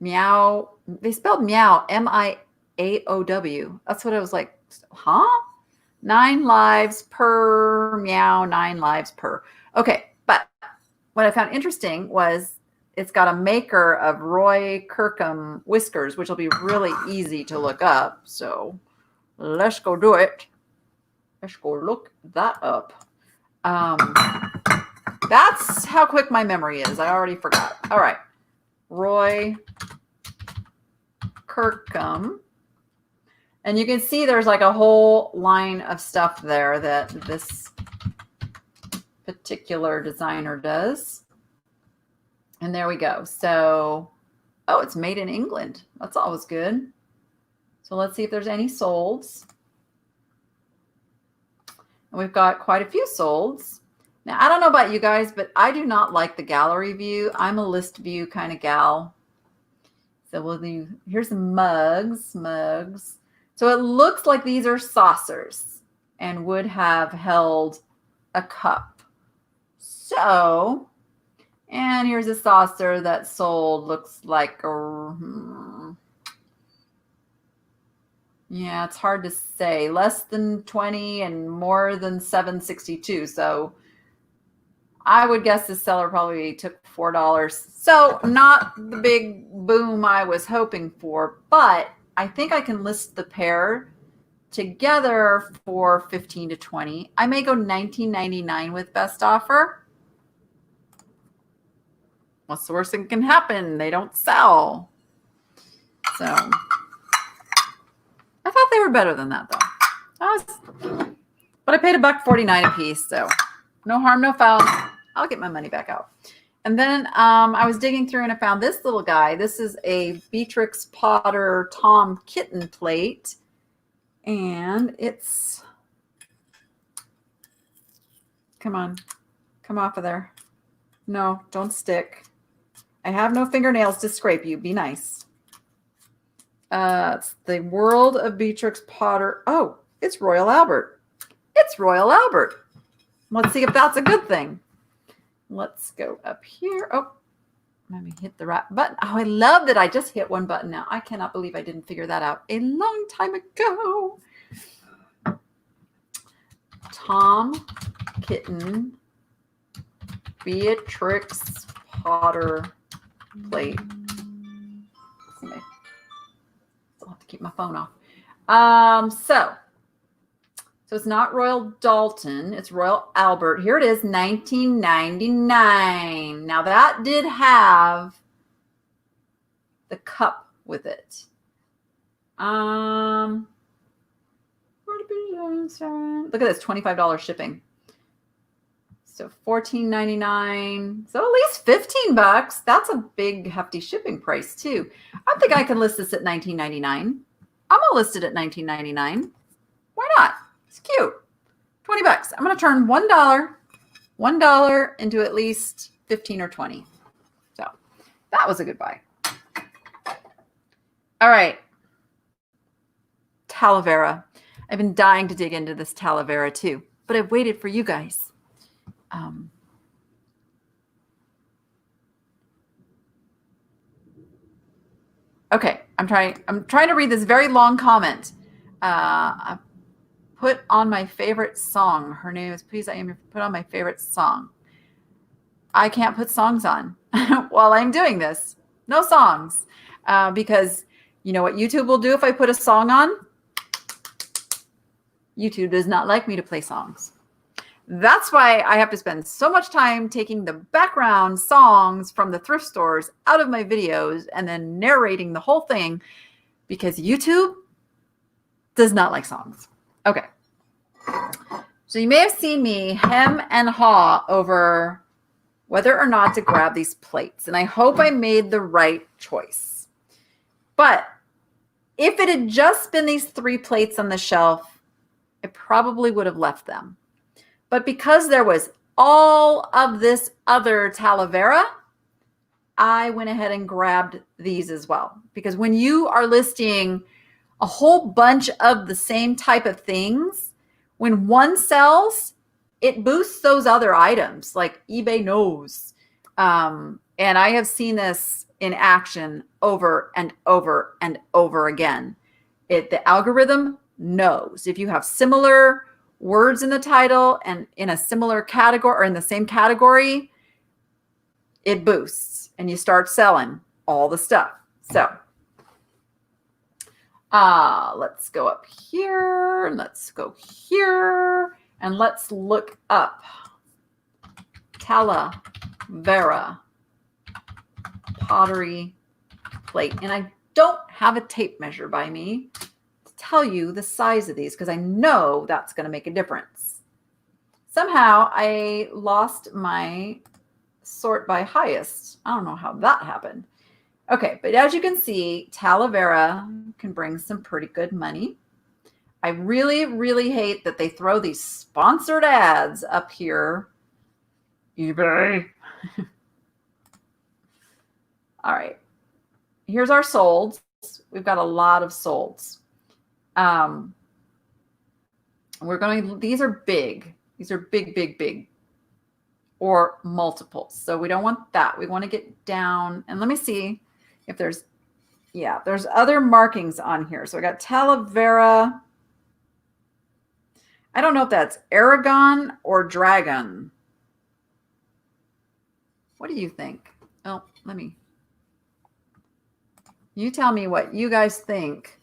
meow. They spelled meow, M-I-A-O-W. That's what I was like, huh? 9 lives per meow, 9 lives per. Okay, but what I found interesting was it's got a maker of Roy Kirkham whiskers, which will be really easy to look up. So let's go do it. Let's go look that up. That's how quick my memory is. I already forgot. All right. Roy Kirkham. And you can see there's like a whole line of stuff there that this particular designer does. And there we go. So, oh, it's made in England. That's always good. So let's see if there's any solds. And we've got quite a few solds. Now, I don't know about you guys, but I do not like the gallery view. I'm a list view kind of gal. So we'll do, here's some mugs. So it looks like these are saucers and would have held a cup. So, and here's a saucer that sold, looks like yeah, it's hard to say. Less than 20 and more than 762. So I would guess the seller probably took $4. So not the big boom I was hoping for, but I think I can list the pair together for 15 to 20. I may go $19.99 with best offer. What's the worst that can happen? They don't sell. So I thought they were better than that, though. But I paid $1.49 a piece, so no harm, no foul. I'll get my money back out. And then I was digging through and I found this little guy. This is a Beatrix Potter Tom Kitten plate. And it's, come on, come off of there. No, don't stick. I have no fingernails to scrape you. Be nice. It's the World of Beatrix Potter. Oh, it's Royal Albert. It's Royal Albert. Let's see if that's a good thing. Let's go up here. Oh, Let me hit the right button. Oh, I love that I just hit one button now. I cannot believe I didn't figure that out a long time ago. Tom Kitten Beatrix Potter plate. I'll have to keep my phone off. So it's not Royal Dalton, it's Royal Albert. Here it is, $19.99. Now that did have the cup with it. Look at this, $25 shipping. So $14.99. So at least $15. That's a big hefty shipping price too. I think I can list this at $19.99. I'm gonna list it at $19.99. Why not? It's cute. $20. I'm gonna turn $1 into at least 15 or 20. So that was a good buy. All right. Talavera. I've been dying to dig into this Talavera too, but I've waited for you guys. Okay, I'm trying to read this very long comment. I put on my favorite song. Her name is Please I Am Put on my favorite song. I can't put songs on while I'm doing this. No songs. Because you know what YouTube will do if I put a song on? YouTube does not like me to play songs. That's why I have to spend so much time taking the background songs from the thrift stores out of my videos and then narrating the whole thing because YouTube does not like songs. Okay. So you may have seen me hem and haw over whether or not to grab these plates. And I hope I made the right choice. But if it had just been these 3 plates on the shelf, I probably would have left them. But because there was all of this other Talavera, I went ahead and grabbed these as well. Because when you are listing a whole bunch of the same type of things, when one sells, it boosts those other items, like eBay knows. And I have seen this in action over and over and over again. The algorithm knows if you have similar words in the title and in a similar category or in the same category, it boosts and you start selling all the stuff. So let's go up here and let's go here and let's look up Talavera pottery plate. And I don't have a tape measure by me to tell you the size of these because I know that's going to make a difference. Somehow I lost my sort by highest. I don't know how that happened. Okay, but as you can see, Talavera can bring some pretty good money. I really, really hate that they throw these sponsored ads up here. eBay. All right. Here's our solds. We've got a lot of solds. These are big. These are big, big, big. Or multiples. So we don't want that. We want to get down. And let me see if there's other markings on here. So I got Talavera. I don't know if that's Aragon or Dragon. What do you think? Oh, you tell me what you guys think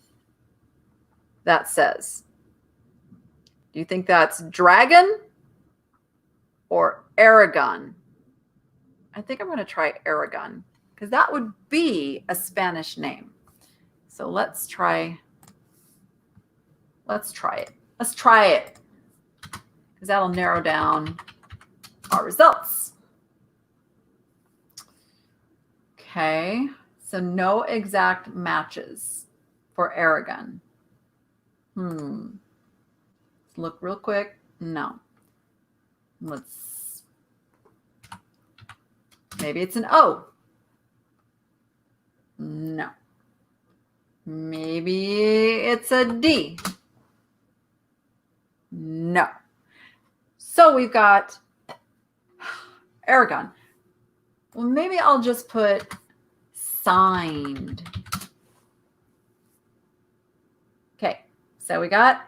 that says. Do you think that's Dragon or Aragon? I think I'm going to try Aragon because that would be a Spanish name. So let's try it. Let's try it because that'll narrow down our results. Okay, so no exact matches for Aragon. Let's look real quick. No. Maybe it's an O. No. Maybe it's a D. No. So we've got Aragon. Well, maybe I'll just put signed. Okay, so we got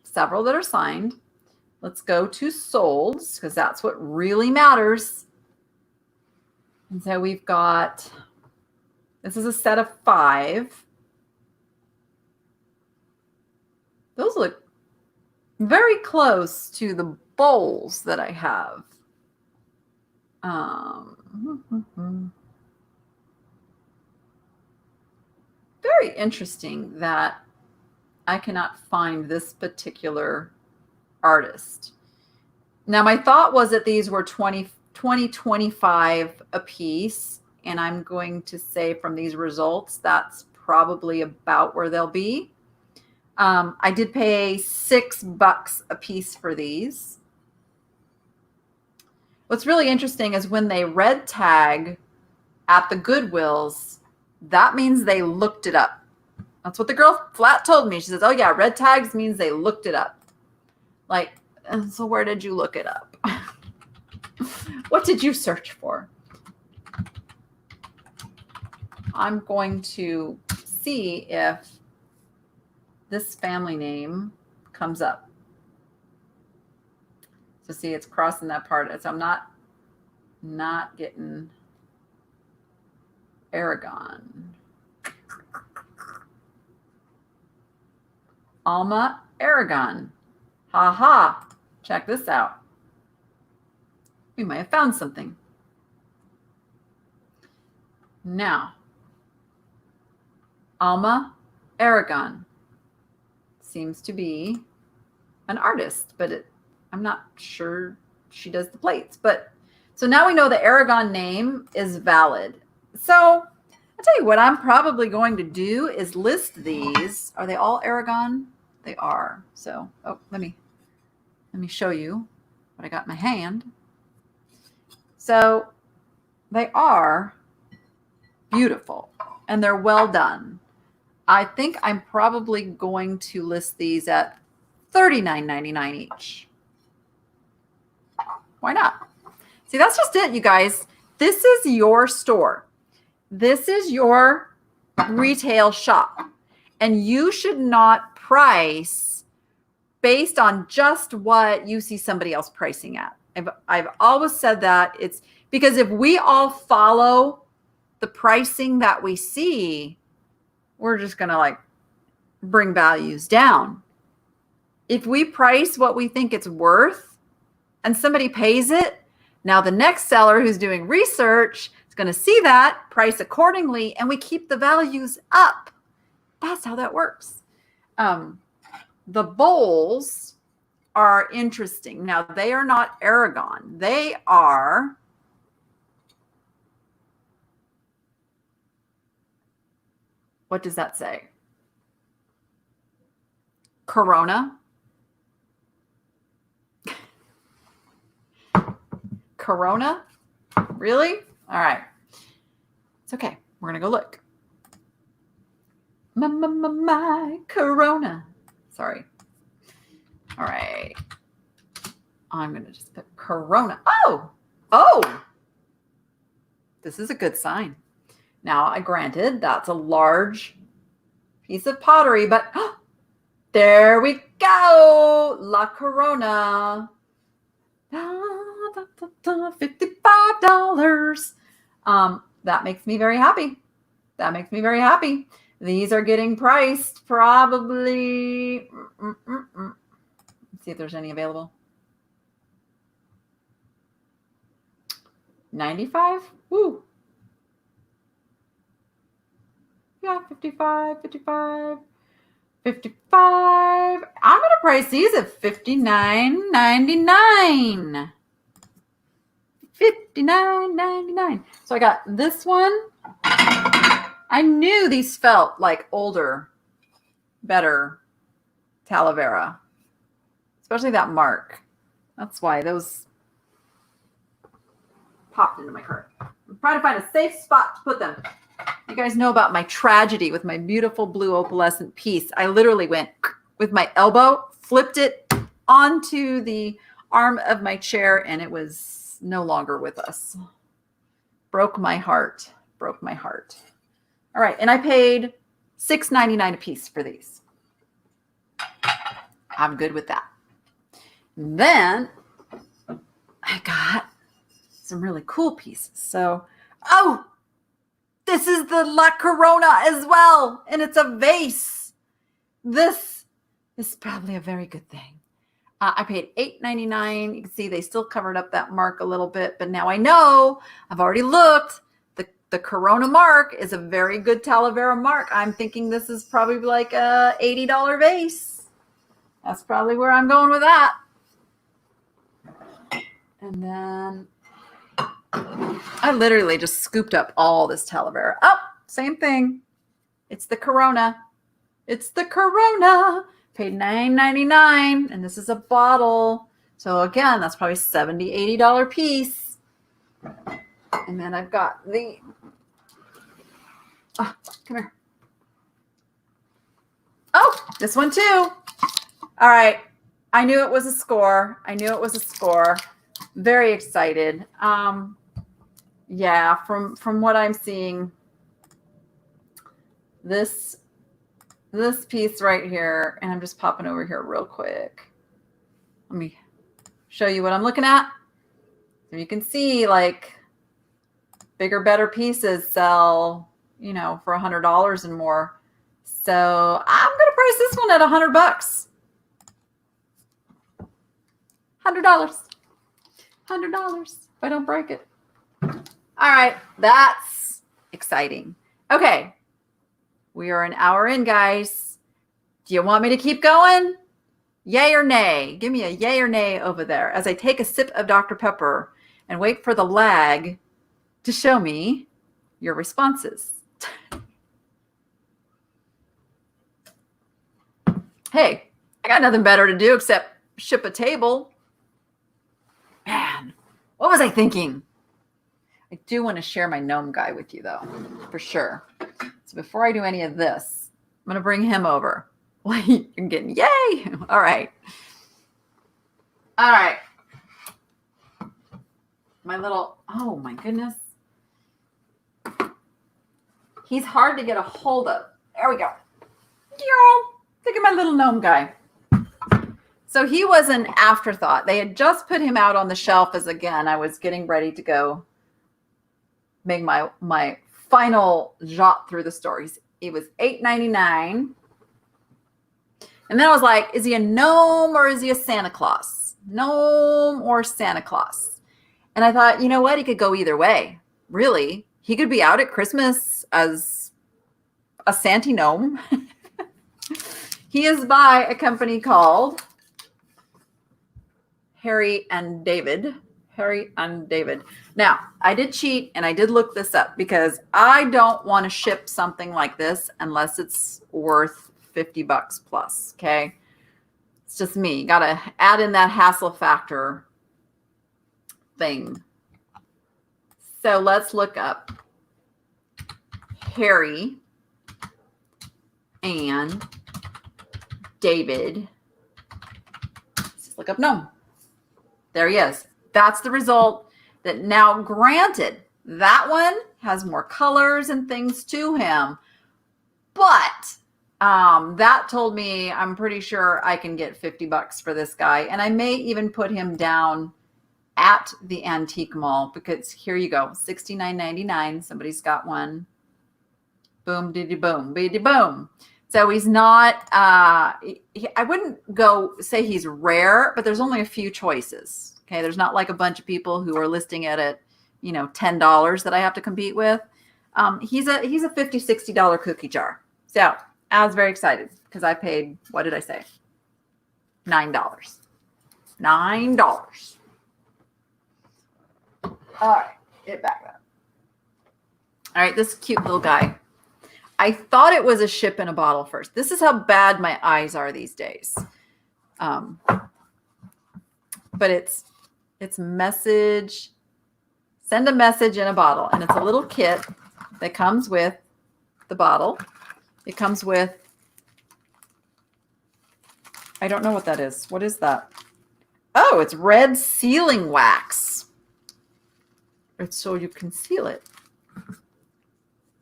several that are signed. Let's go to sold because that's what really matters. And so we've got, this is a set of 5. Those look very close to the bowls that I have. Very interesting that I cannot find this particular artist. Now, my thought was that these were 20, 25 a piece, and I'm going to say from these results, that's probably about where they'll be. I did pay $6 a piece for these. What's really interesting is when they red tag at the Goodwills, that means they looked it up. That's what the girl flat told me. She says, oh yeah, red tags means they looked it up. Like, so where did you look it up? What did you search for? I'm going to see if this family name comes up. So see, it's crossing that part. So I'm not getting Aragon. Alma Aragon. Ha ha. Check this out. We might have found something. Now, Alma Aragon seems to be an artist, but I'm not sure she does the plates. But so now we know the Aragon name is valid. So I'll tell you what I'm probably going to do is list these. Are they all Aragon? They are. So, oh, let me show you what I got in my hand. So they are beautiful and they're well done. I think I'm probably going to list these at $39.99 each. Why not? See, that's just it, you guys. This is your store. This is your retail shop. And you should not price based on just what you see somebody else pricing at. I've always said that. It's because if we all follow the pricing that we see, we're just going to like bring values down. If we price what we think it's worth and somebody pays it, now the next seller who's doing research is going to see that, price accordingly, and we keep the values up. That's how that works. The bowls are interesting. Now, they are not Aragon. They are what does that say? Corona. Corona? Really? All right. It's okay. We're going to go look. My Corona. Sorry. All right. I'm going to just put Corona. Oh. This is a good sign. Now, I granted that's a large piece of pottery, but there we go. La Corona. $55. That makes me very happy. That makes me very happy. These are getting priced probably. Let's see if there's any available. 95? Woo. Yeah, 55. I'm going to price these at $59.99. $59.99. So I got this one. I knew these felt like older, better Talavera, especially that mark. That's why those popped into my cart. I'm trying to find a safe spot to put them. You guys know about my tragedy with my beautiful blue opalescent piece. I literally went with my elbow, flipped it onto the arm of my chair, and it was no longer with us. Broke my heart. Broke my heart. All right. And I paid $6.99 a piece for these. I'm good with that. Then I got some really cool pieces. So, oh, this is the La Corona as well. And it's a vase. This is probably a very good thing. I paid $8.99. You can see they still covered up that mark a little bit, but now I know, I've already looked. The Corona mark is a very good Talavera mark. I'm thinking this is probably like a $80 vase. That's probably where I'm going with that. And then I literally just scooped up all this Talavera. Oh, same thing. It's the Corona. It's the Corona. Paid $9.99, and this is a bottle. So again, that's probably $70, $80 piece. And then I've got the, oh, come here. Oh, this one too. All right. I knew it was a score. Very excited. Yeah, from what I'm seeing, this piece right here, and I'm just popping over here real quick. Let me show you what I'm looking at. So you can see, like, bigger, better pieces sell, you know, for $100 and more. So I'm going to price this one at $100. $100 if I don't break it. All right, that's exciting. Okay, we are an hour in, guys. Do you want me to keep going? Yay or nay? Give me a yay or nay over there as I take a sip of Dr. Pepper and wait for the lag to show me your responses. Hey, I got nothing better to do except ship a table. Man, what was I thinking? I do want to share my gnome guy with you, though, for sure. So before I do any of this, I'm going to bring him over. You're getting yay. All right. All right. My little, oh my goodness. He's hard to get a hold of. There we go. Look at my little gnome guy. So he was an afterthought. They had just put him out on the shelf as, again, I was getting ready to go make my final jot through the stories. It was $8.99. And then I was like, is he a gnome or is he a Santa Claus? Gnome or Santa Claus? And I thought, you know what? He could go either way. Really. He could be out at Christmas as a Santa gnome. He is by a company called Harry and David. Now, I did cheat and I did look this up because I don't want to ship something like this unless it's worth $50 plus. Okay. It's just me. Got to add in that hassle factor thing. So let's look up Harry and David. Let's just look up gnome. There he is. That's the result. That now, granted, that one has more colors and things to him, but that told me I'm pretty sure I can get $50 for this guy, and I may even put him down at the antique mall because here you go, $69.99. Somebody's got one. Boom, diddy, boom, biddy, boom. So he's not. I wouldn't go say he's rare, but there's only a few choices. Okay, there's not like a bunch of people who are listing it at, you know, $10 that I have to compete with. He's a $50, $60 cookie jar. So I was very excited because I paid, what did I say? $9. $9. All right, get back up. All right, this cute little guy. I thought it was a ship in a bottle first. This is how bad my eyes are these days. But it's message, send a message in a bottle. And it's a little kit that comes with the bottle. It comes with, I don't know what that is. What is that? Oh, it's red sealing wax. It's so you can seal it.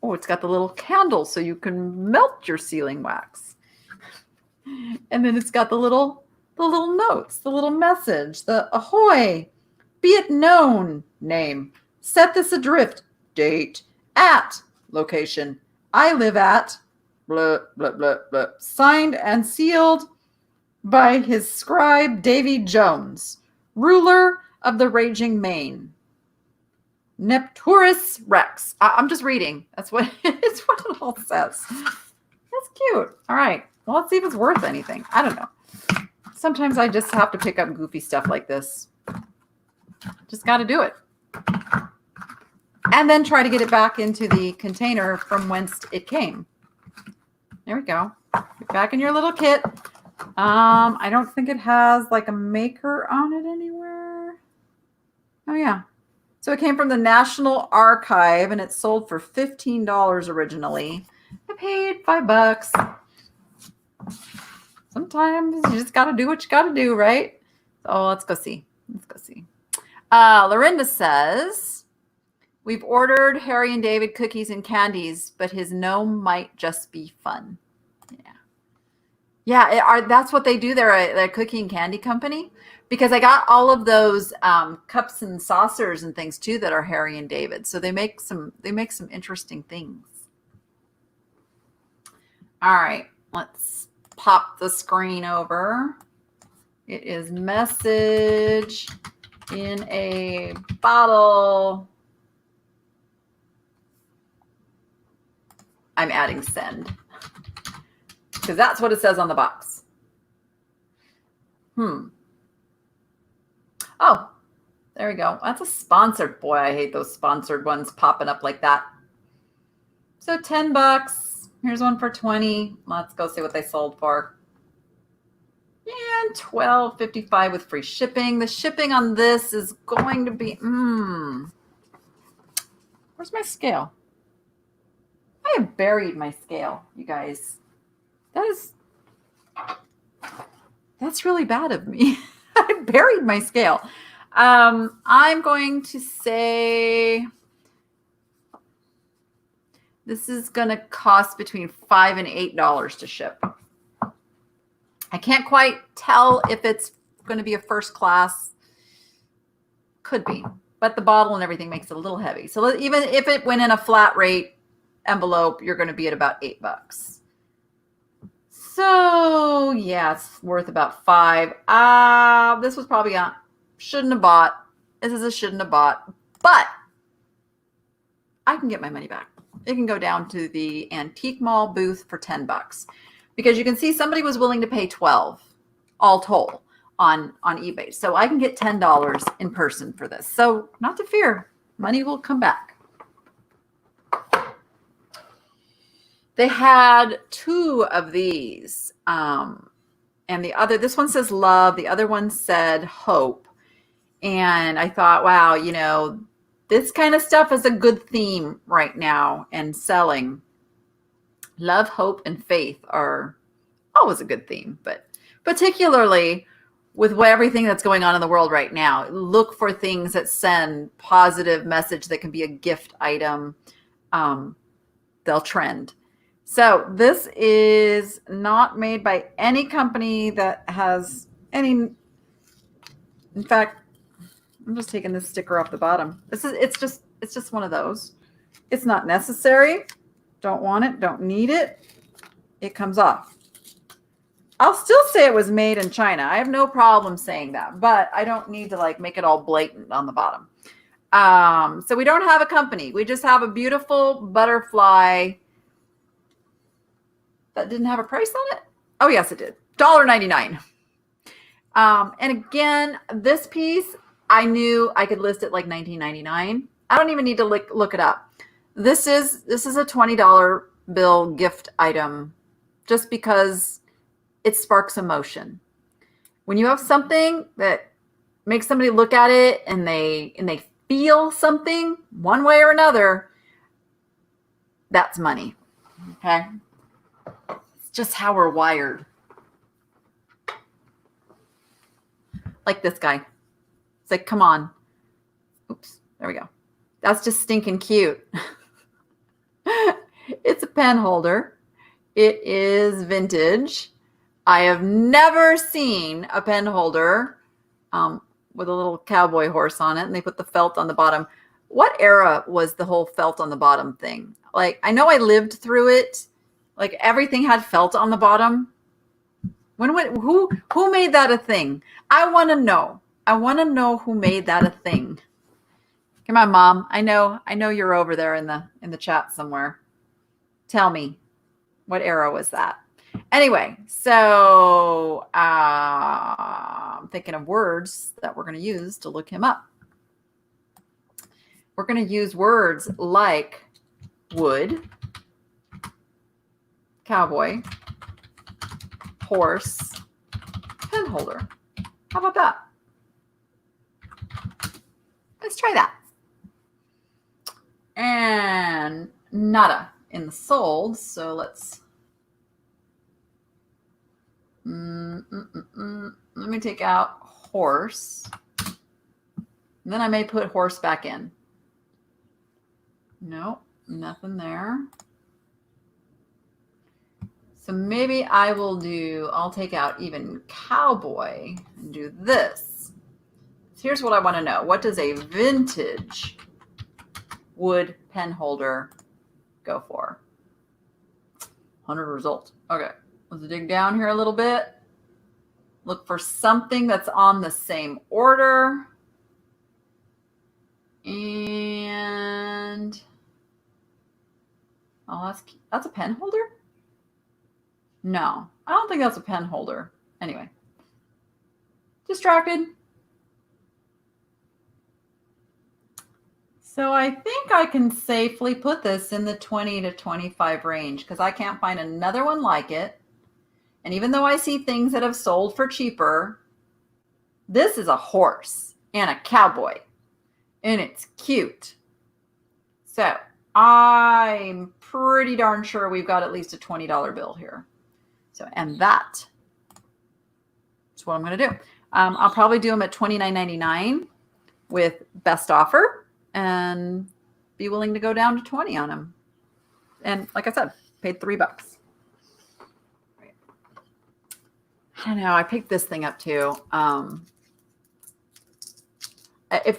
Oh, it's got the little candle so you can melt your sealing wax. And then it's got the little notes, the little message, the ahoy, be it known, name, set this adrift, date, at, location, I live at, blah, blah, blah, blah, signed and sealed by his scribe Davy Jones, ruler of the raging main. Nepturus Rex. I'm just reading. That's what it's what it all says. That's cute. All right. Well, let's see if it's worth anything. I don't know. Sometimes I just have to pick up goofy stuff like this. Just got to do it. And then try to get it back into the container from whence it came. There we go. Get back in your little kit. I don't think it has like a maker on it anywhere. Oh, yeah. So it came from the National Archive and it sold for $15 originally. I paid $5. Sometimes you just got to do what you got to do, right? So let's go see. Let's go see. Lorinda says, we've ordered Harry and David cookies and candies, but his gnome might just be fun. Yeah, that's what they do. They're a cookie and candy company. Because I got all of those cups and saucers and things too that are Harry and David. So they make some interesting things. All right, let's pop the screen over. It is message in a bottle. I'm adding send because that's what it says on the box. Oh, there we go. That's a sponsored. Boy, I hate those sponsored ones popping up like that. So $10. Here's one for 20. Let's go see what they sold for. And $12.55 with free shipping. The shipping on this is going to be, where's my scale? I have buried my scale, you guys. That's really bad of me. I buried my scale. I'm going to say this is going to cost between $5 and $8 to ship. I can't quite tell if it's going to be a first class. Could be, but the bottle and everything makes it a little heavy. So even if it went in a flat rate envelope, you're going to be at about $8. So yeah, it's worth about $5. This was probably shouldn't have bought. This is a shouldn't have bought, but I can get my money back. It can go down to the antique mall booth for $10 because you can see somebody was willing to pay $12 all told on eBay. So I can get $10 in person for this. So not to fear, money will come back. They had 2 of these. And this one says love. The other one said hope. And I thought, wow, this kind of stuff is a good theme right now and selling. Love, hope, and faith are always a good theme, but particularly with everything that's going on in the world right now, look for things that send positive message that can be a gift item. They'll trend. So this is not made by any company that has any. In fact, I'm just taking this sticker off the bottom. It's just one of those. It's not necessary. Don't want it. Don't need it. It comes off. I'll still say it was made in China. I have no problem saying that, but I don't need to make it all blatant on the bottom. So we don't have a company. We just have a beautiful butterfly that didn't have a price on it. Oh yes, it did. $1.99. And again, this piece, I knew I could list it like $19.99. I don't even need to look it up. This is a $20 bill gift item just because it sparks emotion. When you have something that makes somebody look at it and they feel something one way or another, that's money. Okay? It's just how we're wired. Like this guy. It's like, come on. Oops, there we go. That's just stinking cute. It's a pen holder. It is vintage. I have never seen a pen holder with a little cowboy horse on it, and they put the felt on the bottom. What era was the whole felt on the bottom thing? Like, I know I lived through it. Like, everything had felt on the bottom. Who made that a thing? I want to know. I want to know who made that a thing. Come on, Mom. I know you're over there in the chat somewhere. Tell me, what era was that? Anyway, so I'm thinking of words that we're going to use to look him up. We're going to use words like wood, cowboy, horse, pen holder. How about that? Let's try that. And nada in the sold. So let's let me take out horse. And then I may put horse back in. Nope, nothing there. So maybe I'll take out even cowboy and do this. So here's what I want to know. What does a vintage wood pen holder go for? 100 results. Okay, let's dig down here a little bit. Look for something that's on the same order. And oh, that's a pen holder? No, I don't think that's a pen holder. Anyway, distracted. So I think I can safely put this in the 20 to 25 range because I can't find another one like it. And even though I see things that have sold for cheaper, this is a horse and a cowboy, and it's cute. So I'm pretty darn sure we've got at least a $20 bill here. So, and that's what I'm going to do. I'll probably do them at $29.99 with best offer and be willing to go down to 20 on them. And like I said, paid $3. I don't know. I picked this thing up too. If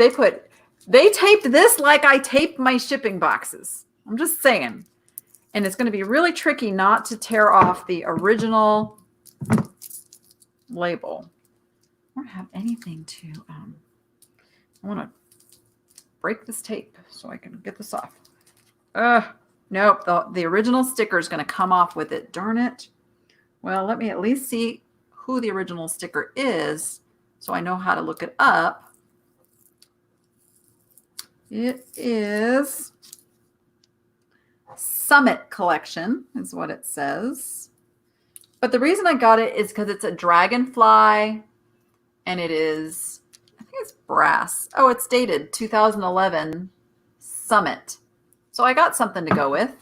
they taped this like I taped my shipping boxes. I'm just saying. And it's going to be really tricky not to tear off the original label. I don't have anything to, I want to break this tape so I can get this off. Nope. The original sticker is going to come off with it. Darn it. Well, let me at least see who the original sticker is so I know how to look it up. It is Summit Collection is what it says. But the reason I got it is because it's a dragonfly and it is, I think it's brass. Oh, it's dated 2011 Summit. So I got something to go with.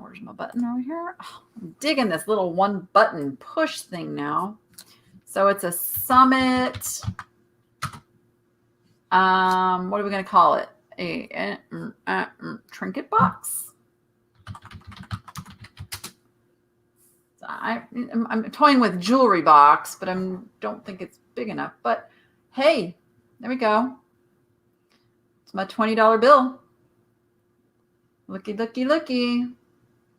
Where's my button over here? Oh, I'm digging this little one button push thing now. So it's a Summit. What are we going to call it? A trinket box. So I'm toying with jewelry box, but I don't think it's big enough. But hey, there we go. It's my $20 bill. Looky, looky, looky.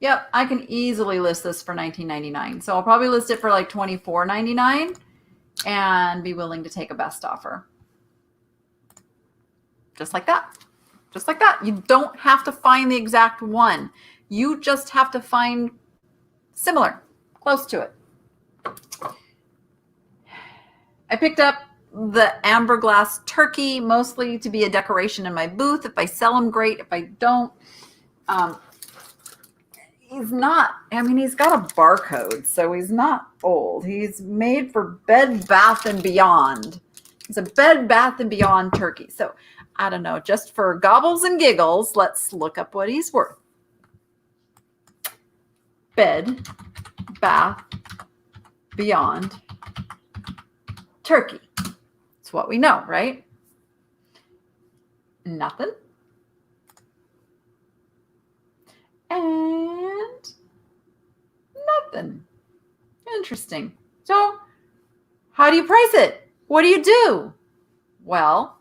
Yep, I can easily list this for $19.99. So I'll probably list it for like $24.99 and be willing to take a best offer. Just like that. Just like that. You don't have to find the exact one. You just have to find similar, close to it. I picked up the amber glass turkey, mostly to be a decoration in my booth. If I sell them, great. If I don't, he's not, I mean, he's got a barcode, so he's not old. He's made for Bed Bath & Beyond. It's a Bed Bath & Beyond turkey. So I don't know, just for gobbles and giggles, let's look up what he's worth. Bed Bath Beyond turkey. It's what we know, right? Nothing. And nothing. Interesting. So how do you price it? What do you do? Well,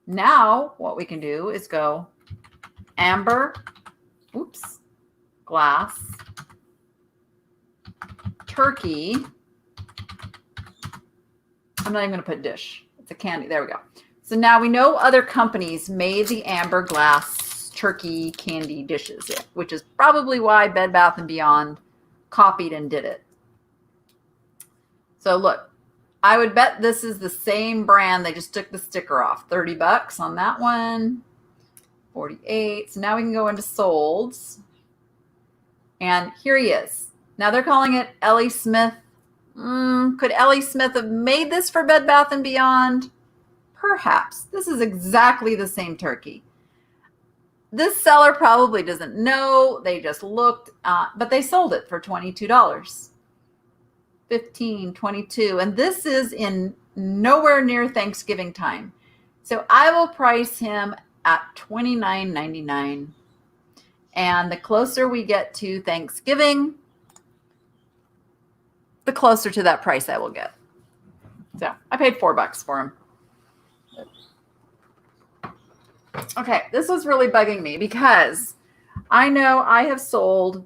now what we can do is go amber, glass, turkey. I'm not even going to put dish. It's a candy. There we go. So now we know other companies made the amber glass turkey candy dishes, which is probably why Bed Bath & Beyond copied and did it. So look, I would bet this is the same brand. They just took the sticker off. $30 on that one. 48. So now we can go into solds. And here he is. Now they're calling it Ellie Smith. Could Ellie Smith have made this for Bed Bath & Beyond? Perhaps. This is exactly the same turkey. This seller probably doesn't know. They just looked, but they sold it for $22. 15, 22. And this is in nowhere near Thanksgiving time. So I will price him at $29.99. And the closer we get to Thanksgiving, the closer to that price I will get. So I paid $4 for him. Okay, this was really bugging me because I know I have sold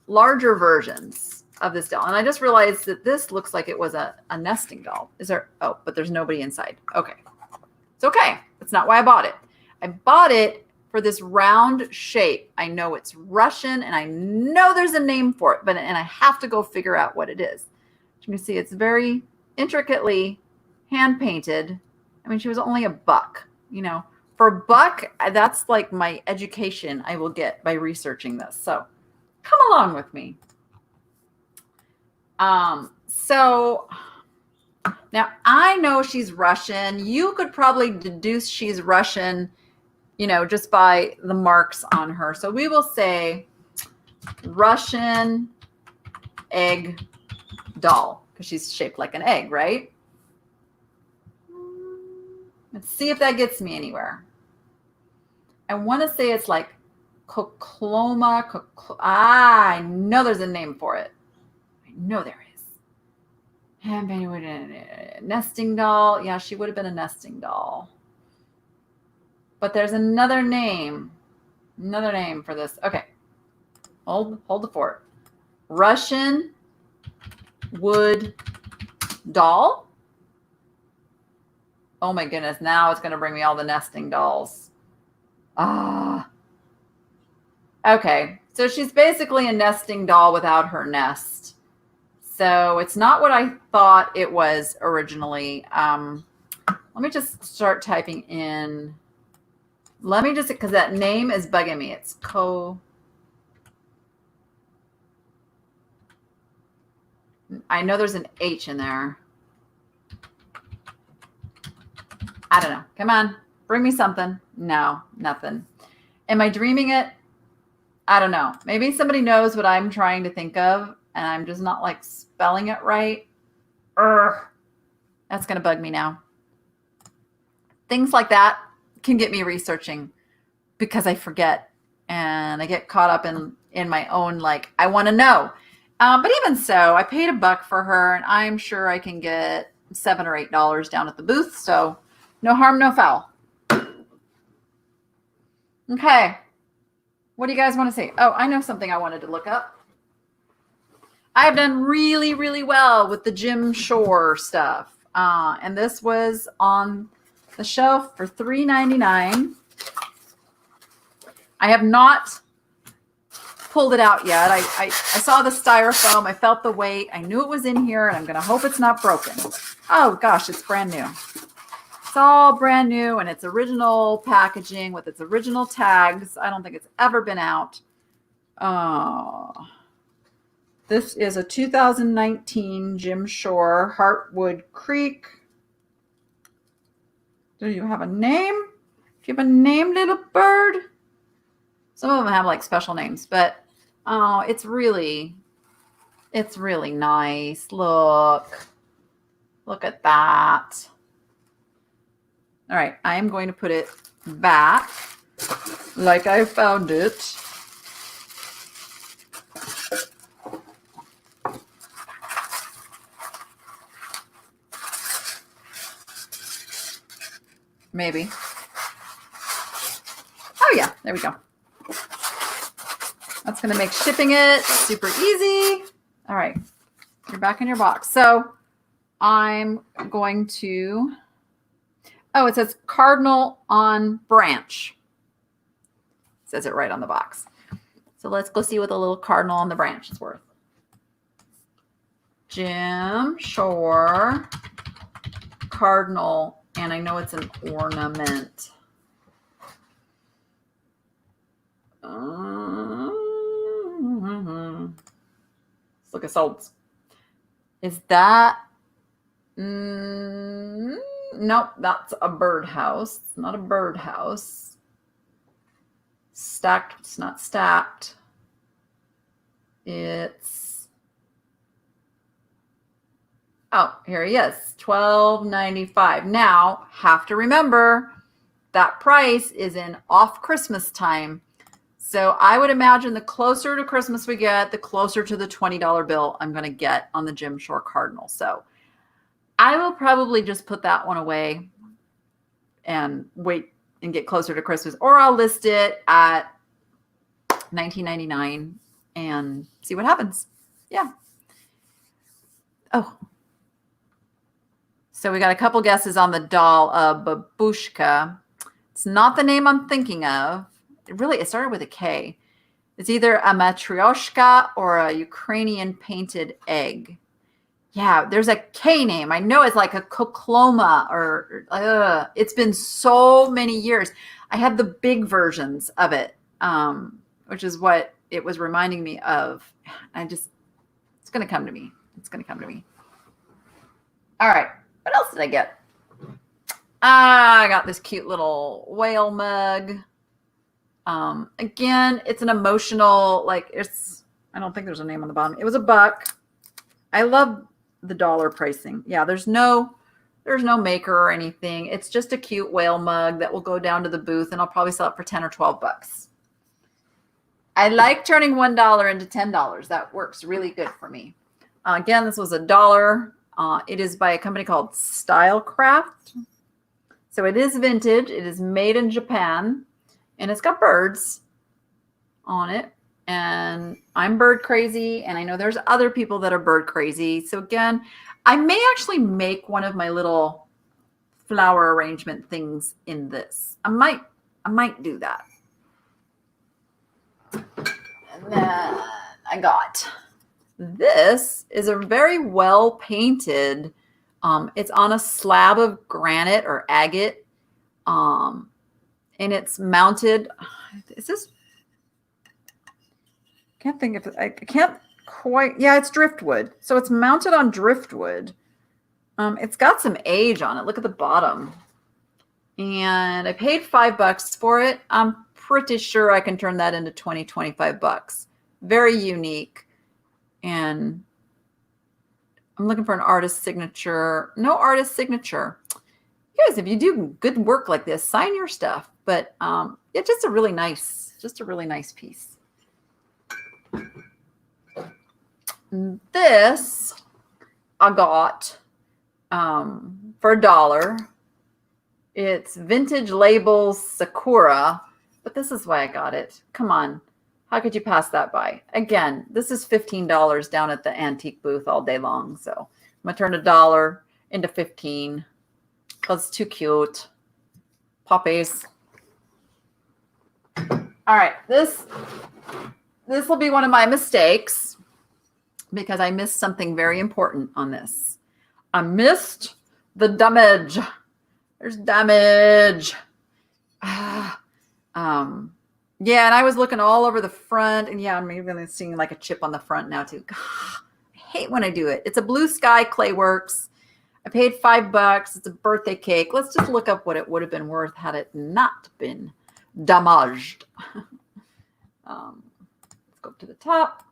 larger versions of this doll. And I just realized that this looks like it was a nesting doll. Is there? Oh, but there's nobody inside. Okay. It's okay. That's not why I bought it. I bought it for this round shape. I know it's Russian and I know there's a name for it, and I have to go figure out what it is. You can see it's very intricately hand painted. I mean, she was only $1, you know. For $1, that's like my education I will get by researching this. So come along with me. So now I know she's Russian. You could probably deduce she's Russian, you know, just by the marks on her. So we will say Russian egg doll because she's shaped like an egg, right? Let's see if that gets me anywhere. I want to say it's like Kokloma. I know there's a name for it. I know there is. Nesting doll. Yeah, she would have been a nesting doll. But there's another name for this. Okay. Hold the fort. Russian wood doll. Oh my goodness. Now it's going to bring me all the nesting dolls. Okay. So she's basically a nesting doll without her nest. So it's not what I thought it was originally. Let me just start typing in. Let me just, because that name is bugging me. It's I know there's an H in there. I don't know. Come on. Bring me something. No, nothing. Am I dreaming it? I don't know. Maybe somebody knows what I'm trying to think of and I'm just not like spelling it right. That's going to bug me now. Things like that can get me researching because I forget and I get caught up in my own, like, I want to know. But even so, I paid $1 for her and I'm sure I can get $7 or $8 down at the booth. So no harm, no foul. Okay. What do you guys want to say? Oh, I know something I wanted to look up. I have done really, really well with the Jim Shore stuff. And this was on the shelf for $3.99. I have not pulled it out yet. I saw the styrofoam. I felt the weight. I knew it was in here, and I'm going to hope it's not broken. Oh, gosh, it's brand new. It's all brand new, and it's original packaging with its original tags. I don't think it's ever been out. This is a 2019 Jim Shore Heartwood Creek. Do you have a name? Do you have a name, little bird? Some of them have like special names, but it's really nice. Look at that. All right, I am going to put it back like I found it. Maybe. Oh yeah, there we go. That's going to make shipping it super easy. All right, you're back in your box. So I'm going to, oh, it says cardinal on branch. It says it right on the box. So let's go see what the little cardinal on the branch is worth. Jim Shore cardinal, and I know it's an ornament. Let's look at solds. Is that? Nope, that's a birdhouse. It's not a birdhouse. Stacked, it's not stacked. It's, oh, here he is, $12.95. Now, have to remember that price is in off Christmas time. So I would imagine the closer to Christmas we get, the closer to the $20 bill I'm going to get on the Jim Shore Cardinal. So I will probably just put that one away and wait and get closer to Christmas, or I'll list it at $19.99 and see what happens. Yeah. Oh. So we got a couple guesses on the doll, Babushka. It's not the name I'm thinking of. It started with a K. It's either a matryoshka or a Ukrainian painted egg. Yeah, there's a K name. I know it's like a kokloma or it's been so many years. I had the big versions of it, which is what it was reminding me of. It's going to come to me. It's going to come to me. All right. What else did I get? I got this cute little whale mug. Again, it's an emotional, I don't think there's a name on the bottom. It was $1. I love the dollar pricing. Yeah, there's no maker or anything. It's just a cute whale mug that will go down to the booth, and I'll probably sell it for 10 or 12 bucks. I like turning $1 into $10. That works really good for me. Again, this was $1. It is by a company called Stylecraft. So it is vintage. It is made in Japan, and it's got birds on it. And I'm bird crazy, and I know there's other people that are bird crazy. So again, I may actually make one of my little flower arrangement things in this. I might do that. And then I got, this is a very well painted, it's on a slab of granite or agate, and it's mounted. Is this? Can't think of it. I can't quite. Yeah, it's driftwood. So it's mounted on driftwood. It's got some age on it. Look at the bottom. And I paid $5 for it. I'm pretty sure I can turn that into 20, 25 bucks. Very unique. And I'm looking for an artist signature. No artist signature. You guys, if you do good work like this, sign your stuff. But yeah, just a really nice piece. This I got for $1. It's Vintage Labels Sakura, but this is why I got it. Come on. How could you pass that by? Again, this is $15 down at the antique booth all day long. So I'm going to turn $1 into 15 because it's too cute. Poppies. All right. This will be one of my mistakes because I missed something very important on this. I missed the damage. There's damage. Yeah, and I was looking all over the front, and yeah, I'm even seeing like a chip on the front now too. God, I hate when I do it. It's a Blue Sky Clayworks. I paid $5. It's a birthday cake. Let's just look up what it would have been worth had it not been damaged. Let's go up to the top.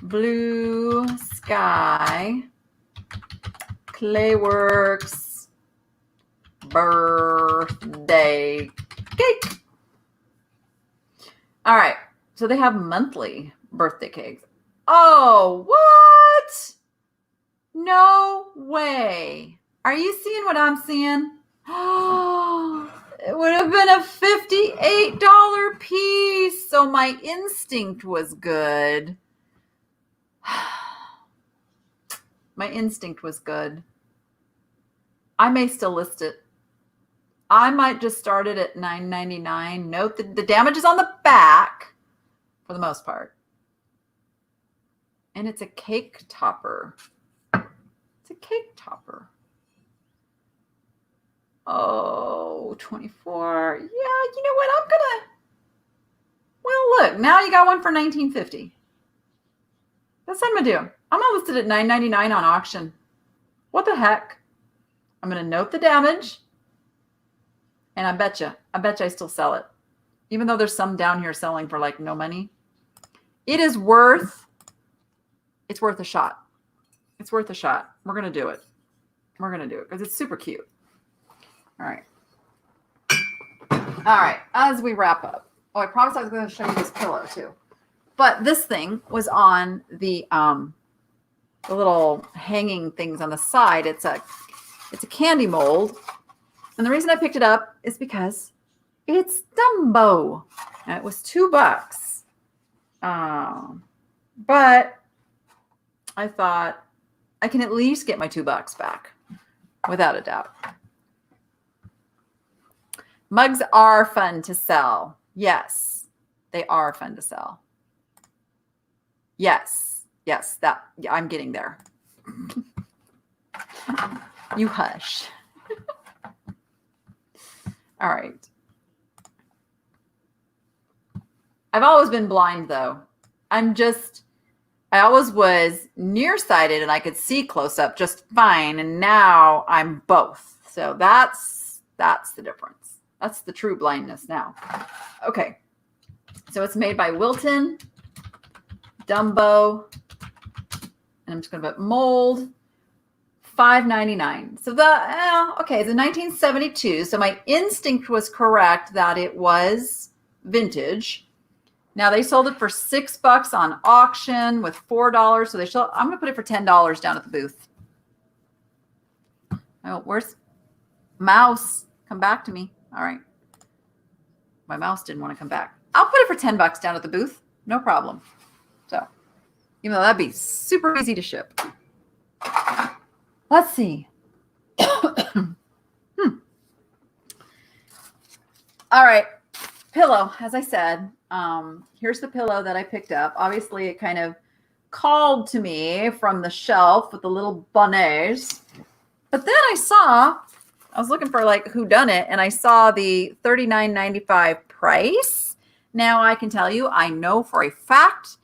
Blue Sky Clayworks birthday cake. All right. So they have monthly birthday cakes. Oh, what? No way. Are you seeing what I'm seeing? Oh, it would have been a $58 piece. So my instinct was good. My instinct was good. I may still list it. I might just start it at $9.99. Note that the damage is on the back for the most part. And it's a cake topper. It's a cake topper. Oh, 24. Yeah, you know what? I'm going to... Well, look. Now you got one for $19.50. That's what I'm going to do. I'm going to list it at $9.99 on auction. What the heck? I'm going to note the damage. And I bet you I still sell it. Even though there's some down here selling for like no money. It's worth a shot. It's worth a shot. We're going to do it. We're going to do it because it's super cute. All right. All right. As we wrap up. Oh, I promised I was going to show you this pillow too. But this thing was on the little hanging things on the side. It's a candy mold. And the reason I picked it up is because it's Dumbo. And it was $2. But I thought I can at least get my $2 back, without a doubt. Mugs are fun to sell. Yes, they are fun to sell. Yes, I'm getting there. You hush. All right. I've always been blind though. I always was nearsighted and I could see close up just fine. And now I'm both. So that's the difference. That's the true blindness now. Okay. So it's made by Wilton, Dumbo, and I'm just going to put mold, $5.99. So the 1972. So my instinct was correct that it was vintage. Now they sold it for $6 on auction with $4. So I'm going to put it for $10 down at the booth. Oh, where's mouse? Come back to me. All right. My mouse didn't want to come back. I'll put it for $10 down at the booth. No problem. So, even though that'd be super easy to ship. Let's see. All right. Pillow, as I said, here's the pillow that I picked up. Obviously, it kind of called to me from the shelf with the little bonnets. But then I was looking for like whodunit, and I saw the $39.95 price. Now I can tell you, I know for a fact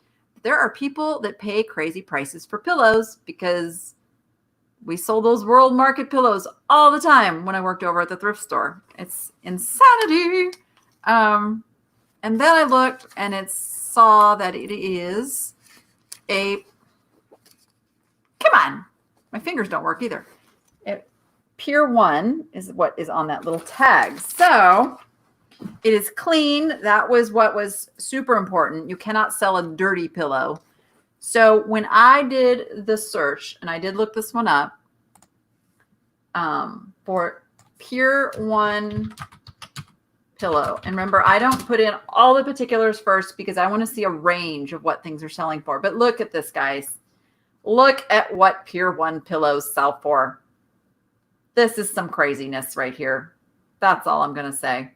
there are people that pay crazy prices for pillows because we sold those world market pillows all the time when I worked over at the thrift store. It's insanity. And then I looked and saw that it is come on, my fingers don't work either. Pier 1 is what is on that little tag. So it is clean. That was what was super important. You cannot sell a dirty pillow. So when I did the search, and I did look this one up, for Pier 1 pillow. And remember, I don't put in all the particulars first because I want to see a range of what things are selling for. But look at this, guys. Look at what Pier 1 pillows sell for. This is some craziness right here. That's all I'm going to say.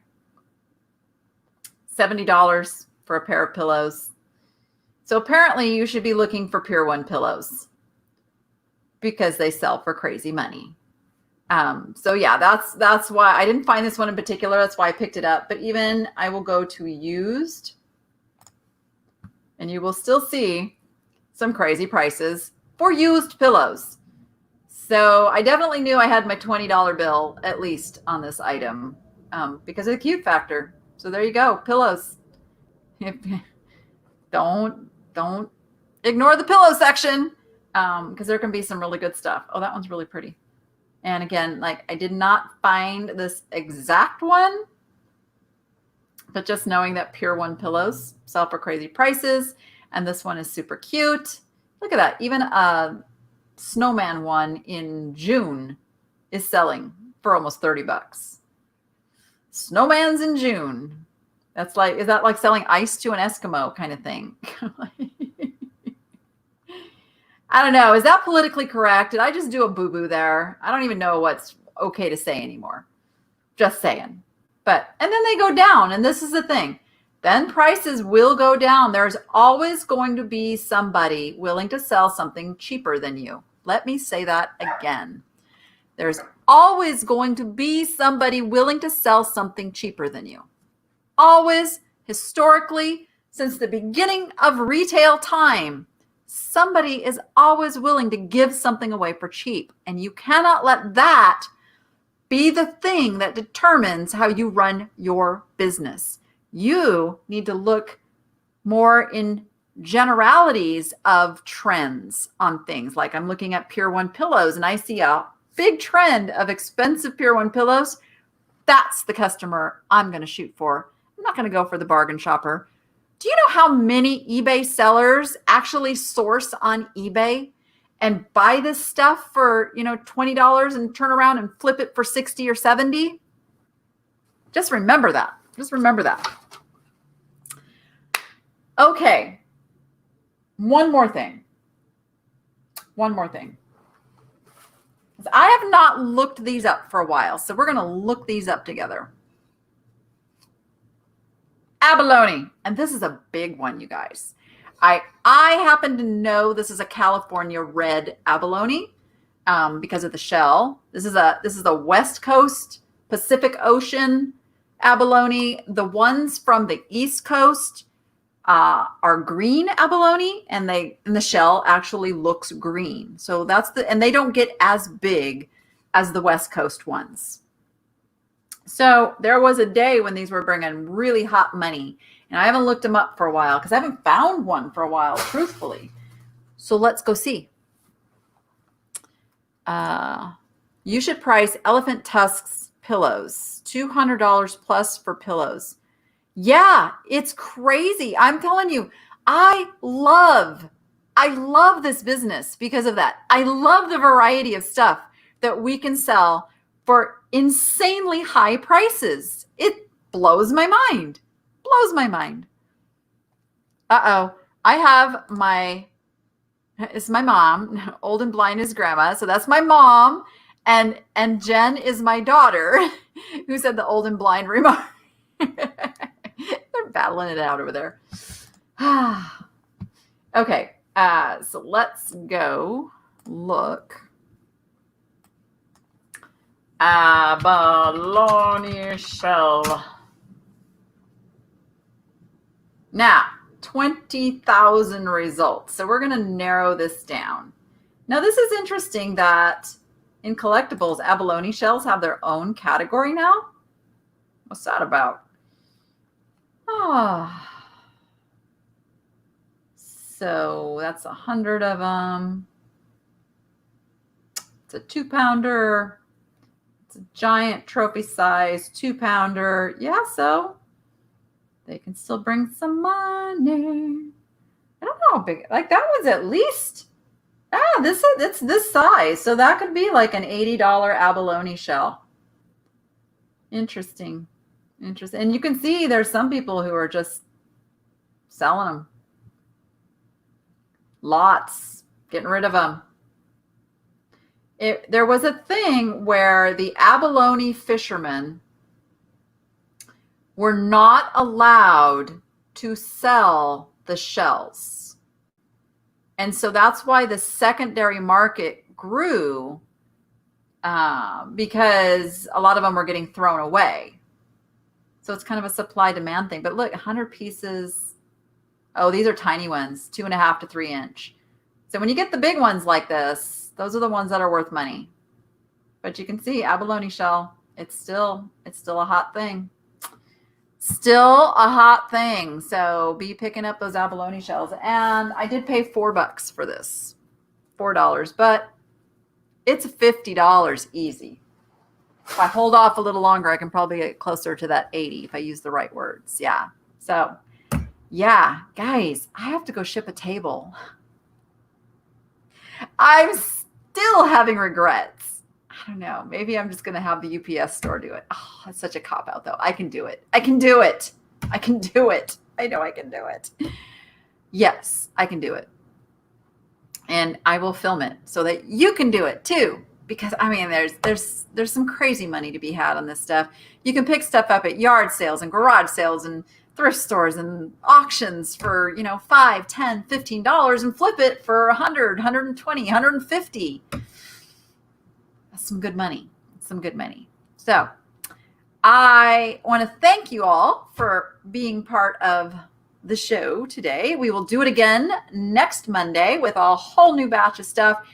$70 for a pair of pillows. So apparently you should be looking for Pier 1 pillows because they sell for crazy money. So yeah, that's why I didn't find this one in particular. That's why I picked it up. But even I will go to used and you will still see some crazy prices for used pillows. So I definitely knew I had my $20 bill at least on this item because of the cute factor. So there you go, pillows. Don't ignore the pillow section because there can be some really good stuff. Oh, that one's really pretty. And again, like I did not find this exact one, but just knowing that Pier 1 pillows sell for crazy prices. And this one is super cute. Look at that. Even a snowman one in June is selling for almost 30 bucks. Snowmans in June. That's like, is that like selling ice to an Eskimo kind of thing? I don't know. Is that politically correct? Did I just do a boo-boo there? I don't even know what's okay to say anymore. Just saying. But, and then they go down, and this is the thing. Then prices will go down. There's always going to be somebody willing to sell something cheaper than you. Let me say that again. There's always going to be somebody willing to sell something cheaper than you. Always, historically, since the beginning of retail time, somebody is always willing to give something away for cheap. And you cannot let that be the thing that determines how you run your business. You need to look more in generalities of trends on things. Like I'm looking at Pier 1 pillows and I see a big trend of expensive Pier 1 pillows. That's the customer I'm going to shoot for. I'm not going to go for the bargain shopper. Do you know how many eBay sellers actually source on eBay and buy this stuff for, $20 and turn around and flip it for 60 or 70? Just remember that. Just remember that. Okay. One more thing. I have not looked these up for a while, so we're going to look these up together. Abalone. And this is a big one, you guys. I happen to know this is a California red abalone because of the shell. This is a West Coast Pacific Ocean abalone. The ones from the East Coast are green abalone, and the shell actually looks green. So and they don't get as big as the West Coast ones. So there was a day when these were bringing really hot money, and I haven't looked them up for a while because I haven't found one for a while, truthfully. So let's go see. You should price elephant tusks pillows, $200 plus for pillows. Yeah, it's crazy. I'm telling you, I love this business because of that. I love the variety of stuff that we can sell for insanely high prices. It blows my mind. Blows my mind. Uh-oh. I have it's my mom. Old and blind is grandma. So that's my mom. And Jen is my daughter who said the old and blind remark. They're battling it out over there. Okay. So let's go look. Abalone shell. Now, 20,000 results. So we're going to narrow this down. Now, this is interesting that in collectibles, abalone shells have their own category now. What's that about? So that's 100 of them. It's a 2-pounder. It's a giant trophy size 2-pounder. Yeah, so they can still bring some money. I don't know how big, like that one's at least, it's this size. So that could be like an $80 abalone shell. Interesting. And you can see there's some people who are just selling them. Lots, getting rid of them. There was a thing where the abalone fishermen were not allowed to sell the shells. And so that's why the secondary market grew, because a lot of them were getting thrown away. So it's kind of a supply demand thing. But look, 100 pieces. Oh, these are tiny ones, 2.5 to 3 inch. So when you get the big ones like this, those are the ones that are worth money. But you can see abalone shell, it's still a hot thing. Still a hot thing. So be picking up those abalone shells. And I did pay $4 for this, $4, but It's $50 easy. If I hold off a little longer, I can probably get closer to that 80 if I use the right words. Yeah. So yeah, guys, I have to go ship a table. I'm still having regrets. I don't know. Maybe I'm just going to have the UPS store do it. Oh, that's such a cop out though. I can do it. I can do it. I can do it. I know I can do it. Yes, I can do it. And I will film it so that you can do it too. Because I mean, there's some crazy money to be had on this stuff. You can pick stuff up at yard sales and garage sales and thrift stores and auctions for, $5, $10, $15 and flip it for $100, $120, $150. That's some good money. Some good money. So I want to thank you all for being part of the show today. We will do it again next Monday with a whole new batch of stuff.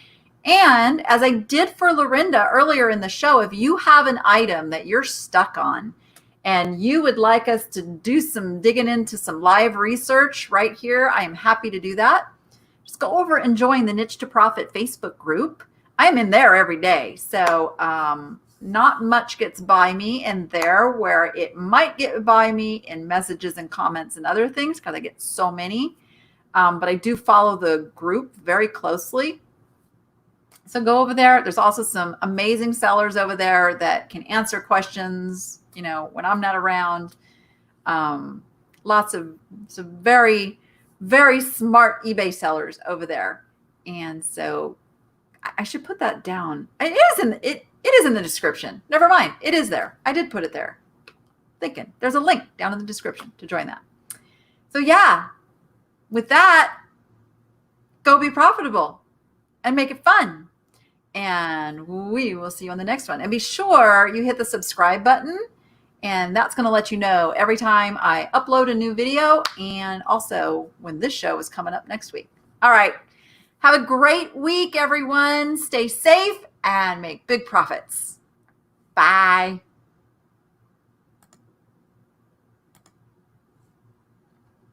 And as I did for Lorinda earlier in the show, if you have an item that you're stuck on and you would like us to do some digging into some live research right here, I am happy to do that. Just go over and join the Niche to Profit Facebook group. I'm in there every day. So not much gets by me in there, where it might get by me in messages and comments and other things because I get so many. But I do follow the group very closely. So go over there. There's also some amazing sellers over there that can answer questions, when I'm not around. Lots of some very, very smart eBay sellers over there. And so I should put that down. It is in the description. Never mind. It is there. I did put it there. Thinking there's a link down in the description to join that. So yeah, with that, go be profitable and make it fun. And we will see you on the next one. And be sure you hit the subscribe button, and that's going to let you know every time I upload a new video, and also when this show is coming up next week. All right. Have a great week, everyone. Stay safe and make big profits. Bye.